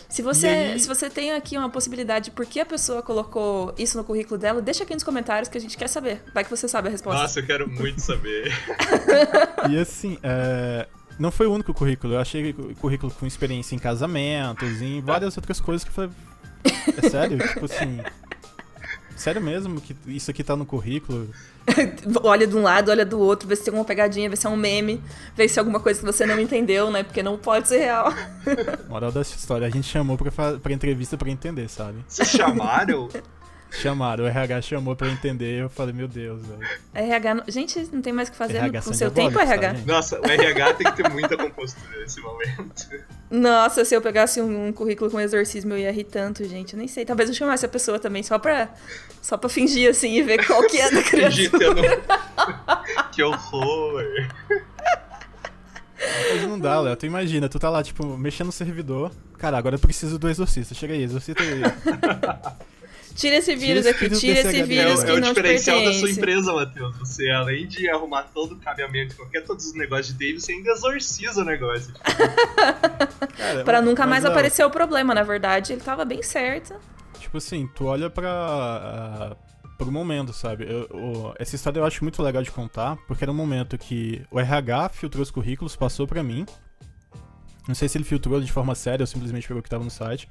S1: Se
S3: E
S1: você
S3: aí-
S1: tem aqui uma possibilidade de por que a pessoa colocou isso no currículo dela, deixa aqui nos comentários que a gente quer saber. Vai que você sabe a resposta.
S2: Nossa, eu quero muito saber.
S3: E assim, não foi o único currículo. Eu achei currículo com experiência em casamentos, em várias outras coisas que eu falei, é sério? Tipo assim, sério mesmo que isso aqui tá no currículo?
S1: Olha de um lado, olha do outro, vê se tem alguma pegadinha, vê se é um meme, vê se é alguma coisa que você não entendeu, né? Porque não pode ser real.
S3: Moral dessa história, a gente chamou pra entrevista pra entender, sabe?
S2: Vocês chamaram?
S3: Chamaram, o RH chamou pra entender, eu falei, meu Deus, velho.
S1: RH... Gente, não tem mais o que fazer
S3: RH
S1: com
S3: são
S1: o seu tempo,
S3: diabólicos, tá,
S1: RH?
S3: gente?
S2: Nossa, o RH tem que ter muita compostura nesse momento.
S1: Nossa, se eu pegasse um currículo com exorcismo, eu ia rir tanto, gente. Eu nem sei. Talvez eu chamasse a pessoa também, só pra fingir, assim, e ver qual que é da
S2: Fingir
S1: criatura.
S2: tendo... Que horror.
S3: Mas não dá, Léo, tu imagina, tu tá lá, tipo, mexendo no servidor, cara, agora eu preciso do exorcista, chega aí, exorcista aí.
S1: Tira esse vírus
S3: esse
S1: aqui,
S3: vírus
S1: tira
S3: desse
S1: esse
S3: HD.
S1: vírus
S2: É
S1: que
S2: o
S1: não te
S2: diferencial da sua
S1: pertence.
S2: empresa, Matheus. Você, além de arrumar todo o cabeamento, todos os negócios de TI, você ainda exorciza o negócio.
S3: Cara,
S1: Pra nunca
S3: mas,
S1: mais
S3: Léo,
S1: aparecer o problema, na verdade, ele tava bem certo.
S3: Tipo assim, tu olha pro momento, sabe? Essa história eu acho muito legal de contar, porque era um momento que o RH filtrou os currículos, passou pra mim. Não sei se ele filtrou de forma séria ou simplesmente pegou o que tava no site.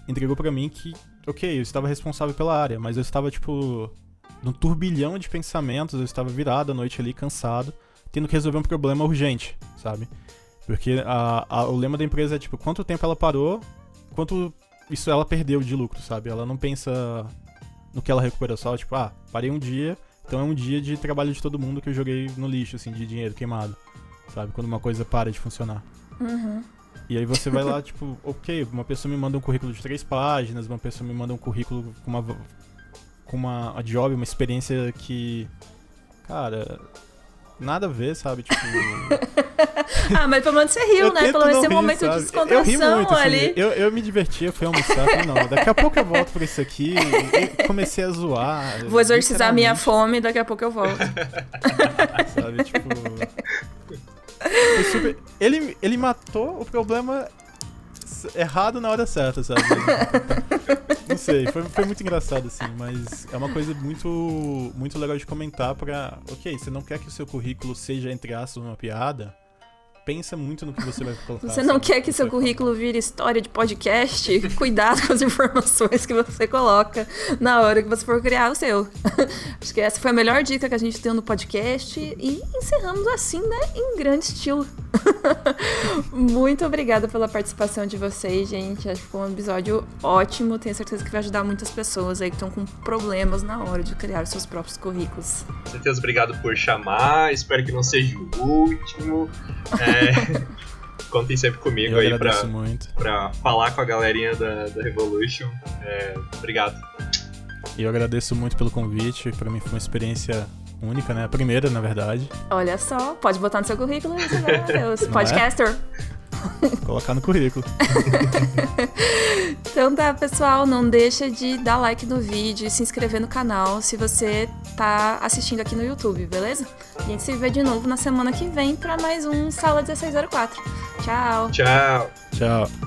S3: Entregou pra mim que, ok, eu estava responsável pela área, mas eu estava, tipo, num turbilhão de pensamentos, eu estava virado à noite ali, cansado, tendo que resolver um problema urgente, sabe? Porque o lema da empresa é, tipo, quanto tempo ela parou, quanto isso ela perdeu de lucro, sabe? Ela não pensa no que ela recuperou, só, tipo, parei um dia, então é um dia de trabalho de todo mundo que eu joguei no lixo, assim, de dinheiro queimado, sabe? Quando uma coisa para de funcionar.
S1: Uhum.
S3: E aí você vai lá, tipo, ok, uma pessoa me manda um currículo de 3 páginas, uma pessoa me manda um currículo com uma job, uma experiência que, cara, nada a ver, sabe? Tipo...
S1: Mas pelo menos você riu,
S3: eu
S1: né?
S3: tento
S1: Pelo menos
S3: não
S1: tem um
S3: rir,
S1: momento
S3: sabe?
S1: de descontração
S3: eu ri muito,
S1: ali.
S3: assim, eu me diverti, eu fui almoçar, falei, não, daqui a pouco eu volto pra isso aqui, e comecei a zoar.
S1: Vou exorcizar a minha
S3: literalmente,
S1: fome, daqui a pouco eu volto.
S3: sabe, tipo... Foi super... Ele matou o problema errado na hora certa, sabe? Não sei, foi muito engraçado, assim, mas é uma coisa muito, muito legal de comentar pra... Ok, você não quer que o seu currículo seja, entre aspas, uma piada? Pensa muito no que você vai colocar.
S1: Você não
S3: sabe?
S1: quer que
S3: Você
S1: seu
S3: vai falar.
S1: currículo vire história de podcast? Cuidado com as informações que você coloca na hora que você for criar o seu. Acho que essa foi a melhor dica que a gente deu no podcast e encerramos assim, né, em grande estilo. Muito obrigada pela participação de vocês, gente. Acho que foi um episódio ótimo. Tenho certeza que vai ajudar muitas pessoas aí que estão com problemas na hora de criar os seus próprios currículos.
S2: Matheus, obrigado por chamar. Espero que não seja o último. Contem sempre comigo
S3: Eu
S2: aí
S3: agradeço muito.
S2: pra falar com a galerinha da Revolution. Obrigado.
S3: E eu agradeço muito pelo convite. Pra mim foi uma experiência única, né? A primeira, na verdade.
S1: Olha só, pode botar no seu currículo isso, né, Matheus?
S3: Não é?
S1: Podcaster.
S3: Colocar no currículo.
S1: Então tá, pessoal, não deixa de dar like no vídeo e se inscrever no canal se você tá assistindo aqui no YouTube, beleza? A gente se vê de novo na semana que vem pra mais um Sala 1604. Tchau!
S2: Tchau.
S3: Tchau.